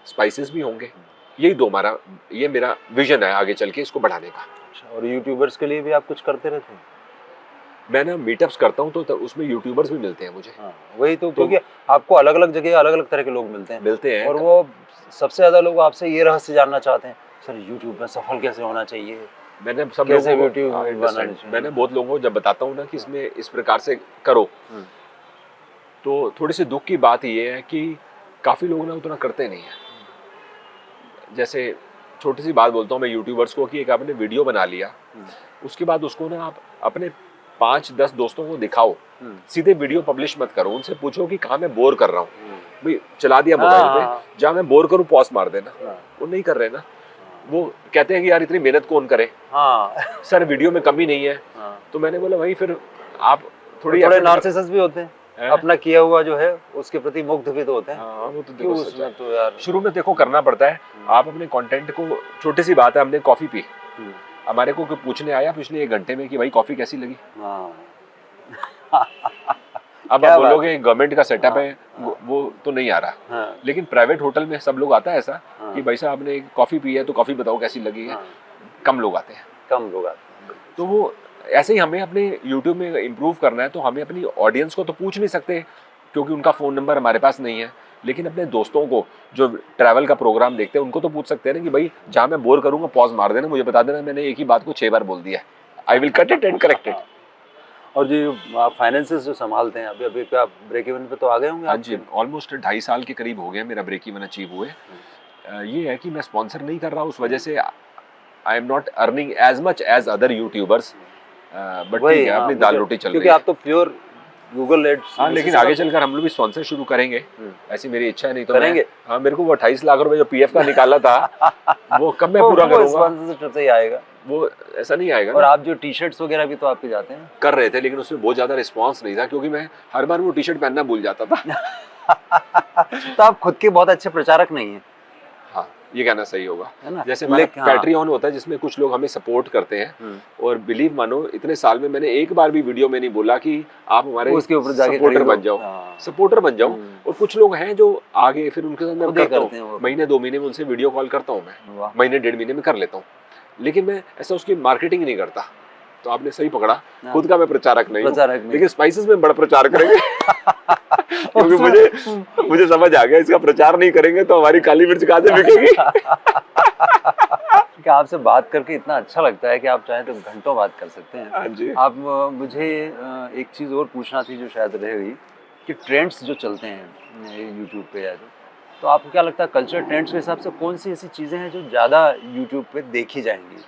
स्पाइसेस भी होंगे। ये मेरा विजन है आगे चल के इसको बढ़ाने का। अच्छा, और यूट्यूबर्स के लिए भी आप कुछ करते रहते हैं? मैं ना मीटअप्स करता हूँ तो उसमें यूट्यूबर्स भी मिलते हैं मुझे। हाँ, वही तो, क्योंकि आपको अलग अलग जगह अलग अलग तरह के लोग मिलते हैं और और वो सबसे ज्यादा लोग आपसे ये रहस्य जानना चाहते हैं, सर यूट्यूब में सफल कैसे होना चाहिए, मैंने सब कैसे लोगों YouTube को बनाना understand, चाहिए। मैंने बहुत लोगों को जब बताता हूँ ना कि इसमें इस प्रकार से करो, तो थोड़ी सी दुख की बात ये है कि काफ़ी लोग ना उतना करते नहीं है। जैसे छोटी सी बात बोलता हूँ मैं यूट्यूबर्स को कि एक आपने वीडियो बना लिया, उसके बाद उसको ना आप अपने 5-10 दोस्तों को दिखाओ, सीधे वीडियो पब्लिश मत करो। उनसे पूछो कि कहाँ मैं बोर कर रहा हूँ, भाई चला दिया मोबाइल पे, जहाँ मैं बोर करूँ पॉज मार देना। वो नहीं कर रहे ना, वो कहते हैं कि यार इतनी मेहनत कौन करे, सर वीडियो में कमी नहीं है। तो मैंने बोला भाई फिर आप थोड़े नार्सिसिस्ट भी होते हैं, अपना किया हुआ जो है उसके प्रति मुग्ध भी तो होते हैं। हाँ, वो तो क्यों देखो उसमें तो यार शुरू में देखो करना पड़ता है। आप अपने कंटेंट को, छोटी सी बात है, हमने कॉफी पी, हमारे को कोई पूछने आया पिछले 1 घंटे में कि भाई कॉफी कैसी लगी। अब आप बोलोगे गवर्नमेंट का सेटअप है, वो तो नहीं आ रहा। लेकिन प्राइवेट होटल में सब लोग आता है ऐसा कि भाई साहब आपने कॉफी पी है तो कॉफी बताओ कैसी लगी है। कम लोग आते हैं। तो वो ऐसे ही हमें अपने YouTube में इम्प्रूव करना है, तो हमें अपनी ऑडियंस को तो पूछ नहीं सकते क्योंकि उनका फ़ोन नंबर हमारे पास नहीं है, लेकिन अपने दोस्तों को जो ट्रैवल का प्रोग्राम देखते हैं उनको तो पूछ सकते हैं ना कि भाई जहाँ मैं बोर करूँगा पॉज मार देना, मुझे बता देना मैंने एक ही बात को 6 बार बोल दिया है, I will cut it and correct it. और जो आप फाइनेंसेस जो संभालते हैं अभी आप ब्रेक इवन पे तो आ गए होंगे? हाँ जी, ऑलमोस्ट 2.5 साल के करीब हो गया मेरा ब्रेक इवन अचीव हुए। ये है कि मैं स्पॉन्सर नहीं कर रहा, उस वजह से I am not earning as much as other YouTubers, but ठीक है, अपनी दाल रोटी चल रही है। क्योंकि आप तो प्योर गूगल एड्स। हाँ, लेकिन आगे चलकर हम लोग भी स्पॉन्सर शुरू करेंगे, ऐसी मेरी इच्छा है। नहीं तो करेंगे। हाँ, मेरे को वो 28 लाख रुपए जो पीएफ का निकाला था वो कब मैं पूरा करूंगा? स्पॉन्सरशिप से ही आएगा, वो ऐसा नहीं आएगा। और आप जो टी शर्ट्स वगैरह भी तो आपके जाते हैं, कर रहे थे, लेकिन उसमें बहुत ज्यादा रिस्पॉन्स नहीं था क्योंकि मैं हर बार वो टी शर्ट पहनना भूल जाता था। तो आप खुद के बहुत अच्छे प्रचारक नहीं हैं। हाँ, ये कहना सही होगा, है ना? जैसे पैट्रियन होता है जिसमें कुछ लोग हमें सपोर्ट करते हैं, और बिलीव मानो इतने साल में मैंने एक बार भी वीडियो में नहीं बोला कि आप हमारे उसके ऊपर जाके सपोर्टर बन जाओ, सपोर्टर बन जाओ। और कुछ लोग हैं जो आगे, फिर उनके साथ मैं करता हूँ, महीने 2 महीने में उनसे वीडियो कॉल करता हूँ, मैं महीने 1.5 महीने में कर लेता हूँ, लेकिन मैं ऐसा उसकी मार्केटिंग नहीं करता। तो आपने सही पकड़ा, खुद का मैं प्रचारक नहीं हूँ, लेकिन स्पाइसेस में बड़ा प्रचार करेंगे। क्योंकि मुझे समझ आ गया इसका प्रचार नहीं करेंगे तो हमारी काली मिर्च कहाँ से बिकेगी। क्या आपसे बात करके इतना अच्छा लगता है कि आप चाहे तो घंटों बात कर सकते हैं। हाँ जी। आप मुझे एक चीज़ और पूछना थी जो शायद रह गई, कि ट्रेंड्स जो चलते हैं यूट्यूब पे या तो आपको क्या लगता है कल्चर ट्रेंड्स के हिसाब से कौन सी ऐसी चीज़ें हैं जो ज़्यादा यूट्यूब पे देखी जाएंगी?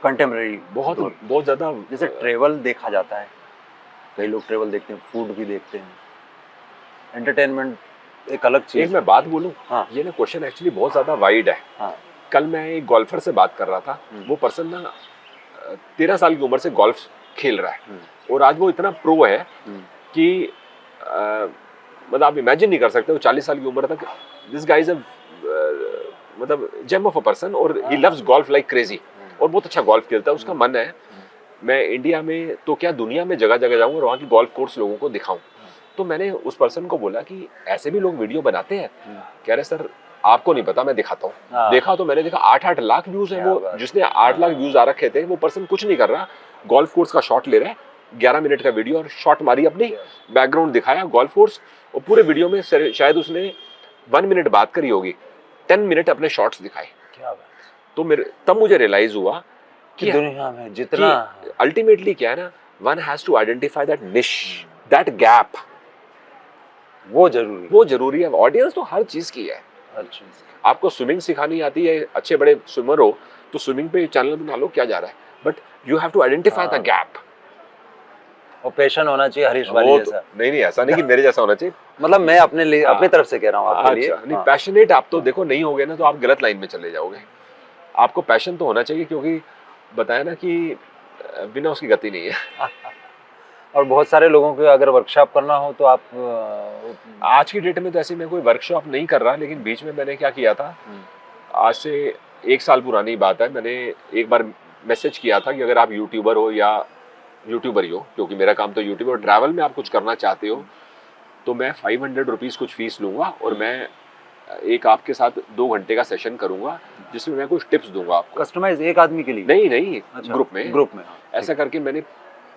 कंटेम्प्रेरी बहुत ज़्यादा, जैसे ट्रेवल देखा जाता है, कई लोग ट्रेवल देखते हैं, फूड भी देखते हैं, एंटरटेनमेंट एक अलग चीज़। एक मैं बात बोलूं, हाँ, ये ना क्वेश्चन एक्चुअली बहुत ज़्यादा वाइड है। हाँ, कल मैं एक गोल्फर से बात कर रहा था, वो पर्सन ना 13 साल की उम्र से गोल्फ खेल रहा है, और आज वो इतना प्रो है कि मतलब आप इमेजिन नहीं कर सकते, वो 40 साल की उम्र तक दिस गाइज मतलब जेम ऑफ अ पर्सन, और he loves golf like crazy, और बहुत अच्छा गोल्फ खेलता है। उसका मन है मैं इंडिया में तो क्या दुनिया में जगह जगह जाऊँ और वहाँ की गोल्फ कोर्स लोगों को दिखाऊं। तो मैंने उस पर्सन को बोला कि ऐसे भी लोग वीडियो बनाते हैं? कह रहे सर आपको नहीं पता, मैं दिखाता हूँ। देखा तो मैंने देखा 8-8 लाख व्यूज हैं। वो जिसने 8 लाख व्यूज आ रखे थे, वो पर्सन कुछ नहीं कर रहा, गोल्फ कोर्स का शॉट ले रहा है, 11 मिनट का वीडियो, और शॉट मारी अपनी, बैकग्राउंड दिखाया गोल्फ कोर्स, और पूरे वीडियो में शायद उसने 1 मिनट बात करी होगी, 10 मिनट अपने शॉट्स दिखाए। क्या बात। तो तब मुझे रियलाइज हुआ कि दुनिया में जितना अल्टीमेटली क्या है ना, one has to identify that niche, that gap, वो जरूरी है। ऑडियंस तो हर चीज की है, हर चीज। आपको स्विमिंग सिखानी आती है, अच्छे बड़े स्विमर हो तो स्विमिंग पे चैनल बना लो, क्या जा रहा है, but you have to identify the gap. और पैशन होना चाहिए हरीश वो वाली तो जैसा। नहीं नहीं, ऐसा नहीं कि मेरे जैसा होना चाहिए। मतलब मैं अपने लिए अपनी तरफ से कह रहा हूँ आपके लिए। अच्छा नहीं, हाँ। पैशनेट आप तो देखो नहीं होगे ना तो आप गलत लाइन में चले जाओगे। आपको पैशन तो होना चाहिए, क्योंकि बताया ना कि बिना उसकी गति नहीं है। और बहुत सारे लोगों को अगर वर्कशॉप करना हो तो आप आज की डेट में तो ऐसी मैं कोई वर्कशॉप नहीं कर रहा, लेकिन बीच में मैंने क्या किया था, आज से 1 साल पुरानी बात है, मैंने एक बार मैसेज किया था कि अगर आप यूट्यूबर हो या यूट्यूबर ही हो, क्योंकि मेरा काम तो यूट्यूब और ट्रैवल में आप कुछ करना चाहते हो, तो मैं 500 रुपीज़ कुछ फीस लूँगा और मैं एक आपके साथ 2 घंटे का सेशन करूँगा, जिसमें मैं कुछ टिप्स दूंगा आपको। कस्टमाइज एक आदमी के लिए? नहीं नहीं, अच्छा, ग्रुप में। ग्रुप में, हाँ, ऐसा करके मैंने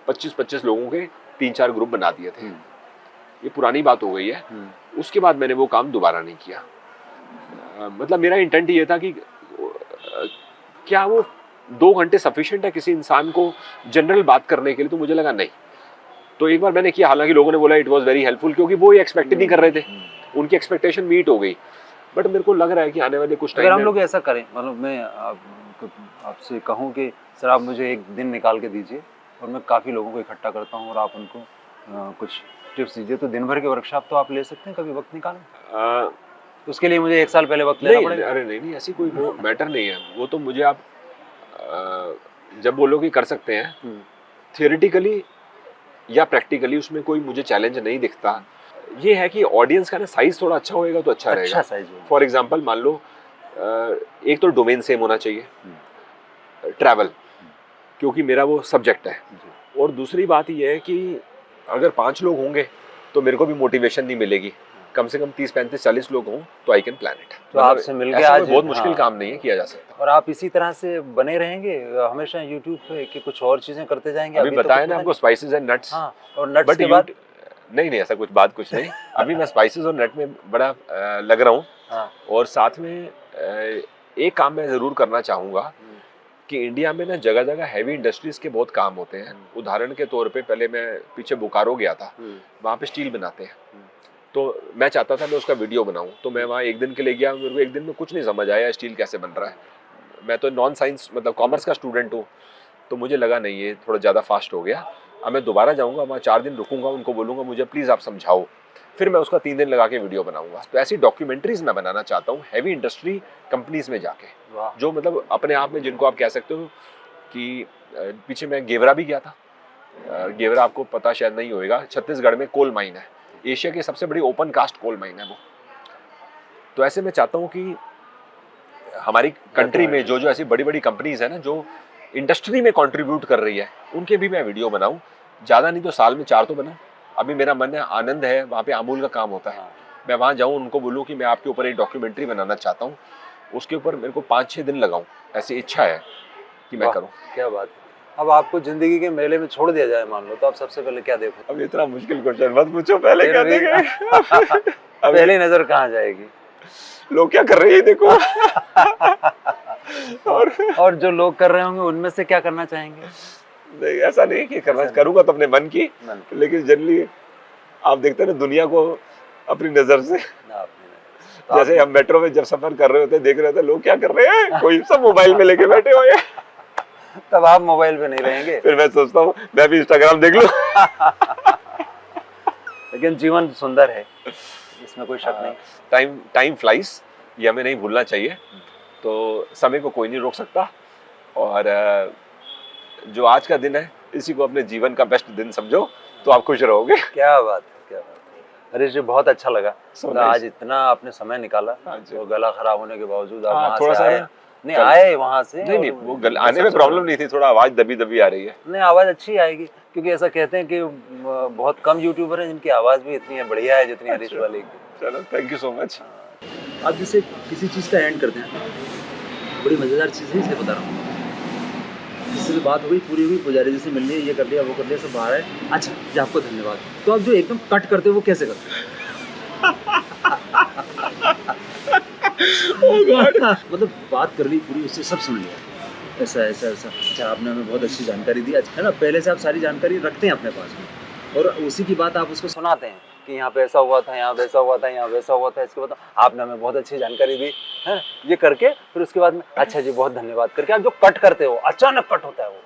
25-25 लोगों के 3-4 ग्रुप बना दिए थे। ये पुरानी बात हो गई है। उसके बाद मैंने वो काम दोबारा नहीं किया। मतलब मेरा इंटेंट ये था कि क्या वो 2 घंटे सफिशिएंट है किसी इंसान को जनरल बात करने के लिए, तो मुझे लगा नहीं। तो एक बार मैंने किया, हालांकि लोगों ने बोला इट वाज वेरी हेल्पफुल, क्योंकि वो ये एक्सपेक्ट नहीं कर रहे थे, उनकी एक्सपेक्टेशन मीट हो गई। बट मेरे को लग रहा है कि आने वाले कुछ टाइम अगर में हम लोग ऐसा करें, मतलब मैं आपसे कहूँ कि सर आप मुझे एक दिन निकाल के दीजिए और मैं काफ़ी लोगों को इकट्ठा करता हूँ और आप उनको कुछ टिप्स दीजिए, तो दिन भर के वर्कशॉप तो आप ले सकते हैं, कभी वक्त निकालें। उसके लिए मुझे 1 साल पहले वक्त लेना पड़ेगा? अरे नहीं नहीं, ऐसी कोई वो मैटर नहीं है। वो तो मुझे आप जब बोलोगे कर सकते हैं, थियोरेटिकली या प्रैक्टिकली उसमें कोई मुझे चैलेंज नहीं दिखता। ये है कि ऑडियंस का ना साइज थोड़ा अच्छा होएगा तो अच्छा रहेगा। साइज फॉर एग्जांपल मान लो एक तो डोमेन सेम होना चाहिए, ट्रैवल, क्योंकि मेरा वो सब्जेक्ट है। और दूसरी बात ये है कि अगर 5 लोग होंगे तो मेरे को भी मोटिवेशन नहीं मिलेगी। कम से कम 30-35-40 लोग हों तो आई कैन प्लान इट। तो आपसे मिलके ऐसा आज कोई बहुत मुश्किल काम नहीं है, किया जा सकता। और आप इसी तरह से बने रहेंगे हमेशा यूट्यूब पे कि कुछ और चीजें करते जाएंगे? अभी बताया ना आपको स्पाइसेस एंड नट्स। हाँ, और नट्स के बाद नहीं नहीं, ऐसा कुछ बात कुछ नहीं। अभी मैं स्पाइसेस और नट में बड़ा लग रहा हूँ। हाँ। और साथ में एक काम मैं जरूर करना चाहूँगा कि इंडिया में ना जगह जगह हैवी इंडस्ट्रीज के बहुत काम होते हैं। उदाहरण के तौर पे पहले मैं पीछे बोकारो गया था, वहाँ पे स्टील बनाते हैं। तो मैं चाहता था मैं उसका वीडियो बनाऊं, तो मैं वहाँ एक दिन के लिए गया। मेरे को एक दिन में कुछ नहीं समझ आया स्टील कैसे बन रहा है। मैं तो नॉन साइंस मतलब कॉमर्स का स्टूडेंट हूँ, तो मुझे लगा नहीं ये थोड़ा ज़्यादा फास्ट हो गया। अब मैं दोबारा जाऊँगा, वहाँ 4 दिन रुकूंगा, उनको बोलूँगा मुझे प्लीज़ आप समझाओ, फिर मैं उसका 3 दिन लगा के वीडियो बनाऊंगा। तो ऐसी डॉक्यूमेंट्रीज मैं बनाना चाहता हूँ हैवी इंडस्ट्री कंपनीज में जाके, जो मतलब अपने आप में जिनको आप कह सकते हो कि पीछे मैं गेवरा भी गया था। गेवरा आपको पता शायद नहीं होएगा, छत्तीसगढ़ में कोल माइन है, एशिया की सबसे बड़ी ओपन कास्ट कोल माइन है वो। तो ऐसे मैं चाहता हूँ कि हमारी कंट्री में जो जो ऐसी बड़ी बड़ी कंपनीज है ना, जो इंडस्ट्री में कंट्रीब्यूट कर रही है, उनके भी मैं वीडियो बनाऊँ। ज़्यादा नहीं तो साल में 4 तो बनाऊँ। अभी मेरा मन है, आनंद है, वहाँ पे अमूल का काम होता है, मैं वहाँ जाऊँ, उनको बोलूँ कि मैं आपके ऊपर एक डॉक्यूमेंट्री बनाना चाहता हूँ, उसके ऊपर मेरे को 5-6 दिन लगाऊँ, ऐसी इच्छा है कि मैं करूँ। क्या बात है। अब आपको जिंदगी के मेले में छोड़ दिया जाए मान लो, तो आप सबसे पहले क्या देखो? अब इतना मुश्किल क्वेश्चन मत पूछो, पहले क्या देखें? पहली नजर कहाँ जाएगी? लोग क्या कर रहे हैं देखो। और जो लोग कर रहे होंगे उनमें से क्या करना चाहेंगे? नहीं, ऐसा नहीं कि करना, करूंगा तो अपने मन की, लेकिन जनरली आप देखते हैं ना दुनिया को अपनी नजर से। जैसे हम मेट्रो में जब सफर कर रहे होते देख रहे होते लोग क्या कर रहे हैं, कोई सब मोबाइल में लेके बैठे हुए हैं। तब आप मोबाइल पे नहीं रहेंगे। फिर मैं सोचता हूँ मैं भी इंस्टाग्राम देख लूं। लेकिन जीवन सुंदर है, इसमें कोई शक नहीं। टाइम फ्लाइज, ये हमें नहीं भूलना चाहिए। तो समय को कोई नहीं रोक सकता, और जो आज का दिन है इसी को अपने जीवन का बेस्ट दिन समझो तो आप खुश रहोगे। क्या बात है, क्या बात है। हरीश जी बहुत अच्छा लगा, तो आज इतना आपने समय निकाला और गला खराब होने के बावजूद आप वहाँ थोड़ा से सा आए। नहीं आए वहाँ से? नहीं, वो आने में प्रॉब्लम नहीं थी, थोड़ा आवाज दबी दबी आ रही है। नहीं, आवाज अच्छी आएगी, क्योंकि ऐसा कहते हैं कि बहुत कम यूट्यूबर हैं जिनकी आवाज भी इतनी बढ़िया है जितनी हरीश वाले की। चलो, थैंक यू सो मच। आप जैसे किसी चीज़ का एंड करते हैं, बड़ी मज़ेदार चीज़ है, इसलिए बता रहा हूँ। जिससे भी बात हो गई, पूरी हुई, पुजारी जी से मिल लिए, ये कर लिया, वो कर लिया, सब बाहर है, अच्छा जी आपको धन्यवाद। तो आप जो एकदम कट करते हो वो कैसे करते हो? oh God. मतलब बात कर ली पूरी, उससे सब सुन लिया, ऐसा ऐसा ऐसा, अच्छा आपने हमें बहुत अच्छी जानकारी दी, अच्छा है ना, पहले से आप सारी जानकारी रखते हैं अपने पास में, और उसी की बात आप उसको सुनाते हैं कि यहाँ पे ऐसा हुआ था, यहाँ वैसा हुआ था, यहाँ वैसा हुआ था, इसके बाद आपने हमें बहुत अच्छी जानकारी दी है, ये करके फिर उसके बाद में अच्छा जी बहुत धन्यवाद करके आप जो कट करते हो, अचानक कट होता है वो,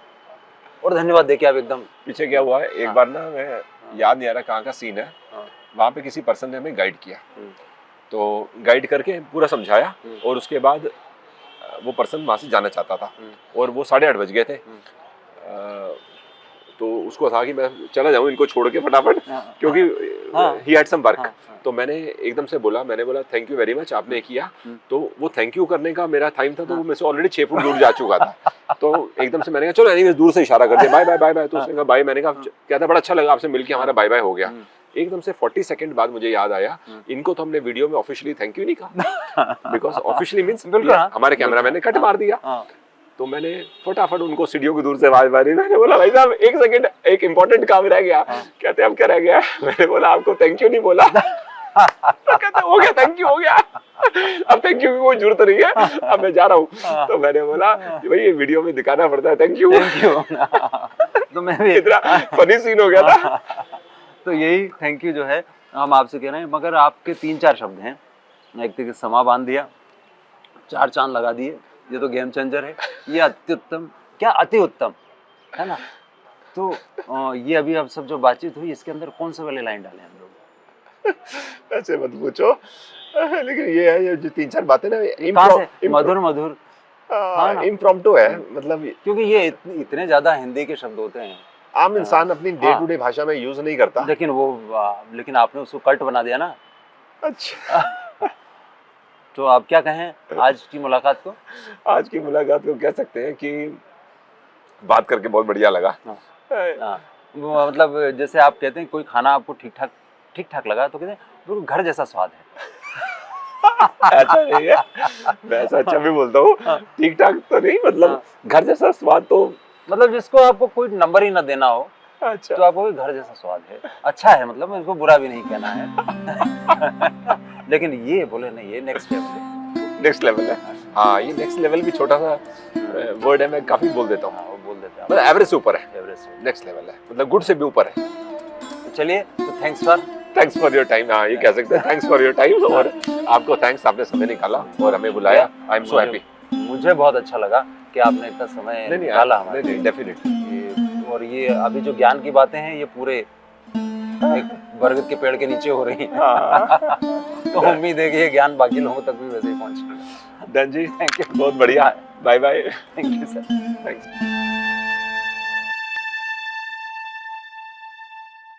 और धन्यवाद देके आप एकदम पीछे क्या हुआ है, एक हाँ। बार ना मैं याद नहीं आ रहा कहाँ का सीन है, हाँ। वहाँ पे किसी पर्सन ने हमें गाइड किया, हम्म। तो गाइड करके पूरा समझाया, हम्म। और उसके बाद वो पर्सन वहाँ से जाना चाहता था, हम्म। और वो 8:30 बज गए थे। तो उसको था कि मैं चला जाऊँ इनको छोड़ के फटाफट, हाँ। क्योंकि हाँ। He had some work. हाँ, हाँ। तो मैंने एकदम से बोला, मैंने बोला थैंक यू वेरी मच, आपने किया। हम्म। तो वो थैंक यू करने का मेरा टाइम था, तो हाँ। वो मैं से ऑलरेडी 6 फुट दूर जा चुका था। तो एकदम से मैंने कहा चलो एनीवेज, दूर से इशारा कर दिया, बाय बाय बाय बाय। तो उसने कहा बाय, मैंने कहा कहता बड़ा अच्छा लगा आपसे मिलके, हमारा बाय बाय हो गया। एकदम से 40 सेकंड बाद मुझे याद आया, इनको तो हमने वीडियो में ऑफिशियली थैंक यू नहीं कहा, बिकॉज ऑफिशियली मींस बिल्कुल, हाँ। हमारे कैमरामैन ने कट मार दिया। हाँ। तो मैंने फटाफट उनको सीढ़ियों की दूर से आवाज मारी, मैंने बोला भाई साहब एक सेकंड, एक इंपॉर्टेंट काम रह गया। कहते अब क्या रह गया? मैंने बोला आपको थैंक यू नहीं बोला। तो कहते हो गया, थैंक यू हो गया, अब थैंक यू की कोई जरूरत नहीं है, अब मैं जा रहा हूँ। तो मैंने बोला भाई ये वीडियो में दिखाना पड़ता है थैंक यू। Thank you. तो मैं भी इतना फनी सीन हो गया था। तो यही थैंक यू जो है हम आपसे कह रहे हैं, मगर आपके 3-4 शब्द हैं। एक तरीके से समा बांध दिया, 4 चांद लगा दिए, ये तो गेम चेंजर है, ये अत्युत्तम, क्या अति उत्तम है ना। तो ये अभी अब सब जो बातचीत हुई इसके अंदर कौन से वाले लाइन डाले हम लोग? ऐसे मत पूछो, लेकिन ये है, ये जो 3-4 बातें ना कहाँ से मधुर मधुर, हाँ ना। इम्प्रॉम्प्टू है, मतलब क्योंकि ये इतने ज्यादा हिंदी के शब्द होते हैं, आम इंसान अपनी डे टू डे भाषा में यूज नहीं करता। लेकिन आपने उसको कल्ट बना दिया ना। अच्छा। तो आप क्या कहें आज की मुलाकात को? आज की मुलाकात को कह सकते हैं कि बात करके बहुत बढ़िया लगा। हाँ, वो मतलब जैसे आप कहते हैं कोई खाना आपको ठीक ठाक लगा, तो कहते हैं बिल्कुल घर जैसा स्वाद है। ऐसा नहीं है, मैं ऐसा अच्छा भी बोलता हूँ, ठीक ठाक तो नहीं, मतलब घर जैसा स्वाद तो, मतलब जिसको आपको कोई नंबर ही ना देना हो, अच्छा तो आपको घर जैसा स्वाद है, अच्छा है, मतलब इसको बुरा भी नहीं कहना है। लेकिन ये बोले नहीं, ये नेक्स्ट लेवल है। नेक्स्ट लेवल है। हाँ, ये नेक्स्ट लेवल भी छोटा सा वर्ड है, मैं काफी बोल देता हूँ, वो बोल देते हैं मतलब एवरेज से ऊपर है, एवरेज। नेक्स्ट लेवल है, मतलब गुड से भी ऊपर है। तो चलिए, तो थैंक्स फॉर योर टाइम। हाँ, ये कह सकते हैं थैंक्स फॉर योर टाइम, और आपको थैंक्स, आपने समय निकाला और हमें बुलाया। I am so happy. मुझे बहुत अच्छा लगा कि आपने इतना समय निकाला हमारे लिए। डेफिनेटली। और ये अभी जो ज्ञान की बातें हैं, ये पूरे एक बरगद के पेड़ के नीचे हो रही हैं। तो उम्मीद है कि ये ज्ञान बाकी लोगों तक भी वैसे ही पहुंचेगा। डन जी, थैंक यू, बहुत बढ़िया। Bye bye. Thank you sir. Thanks.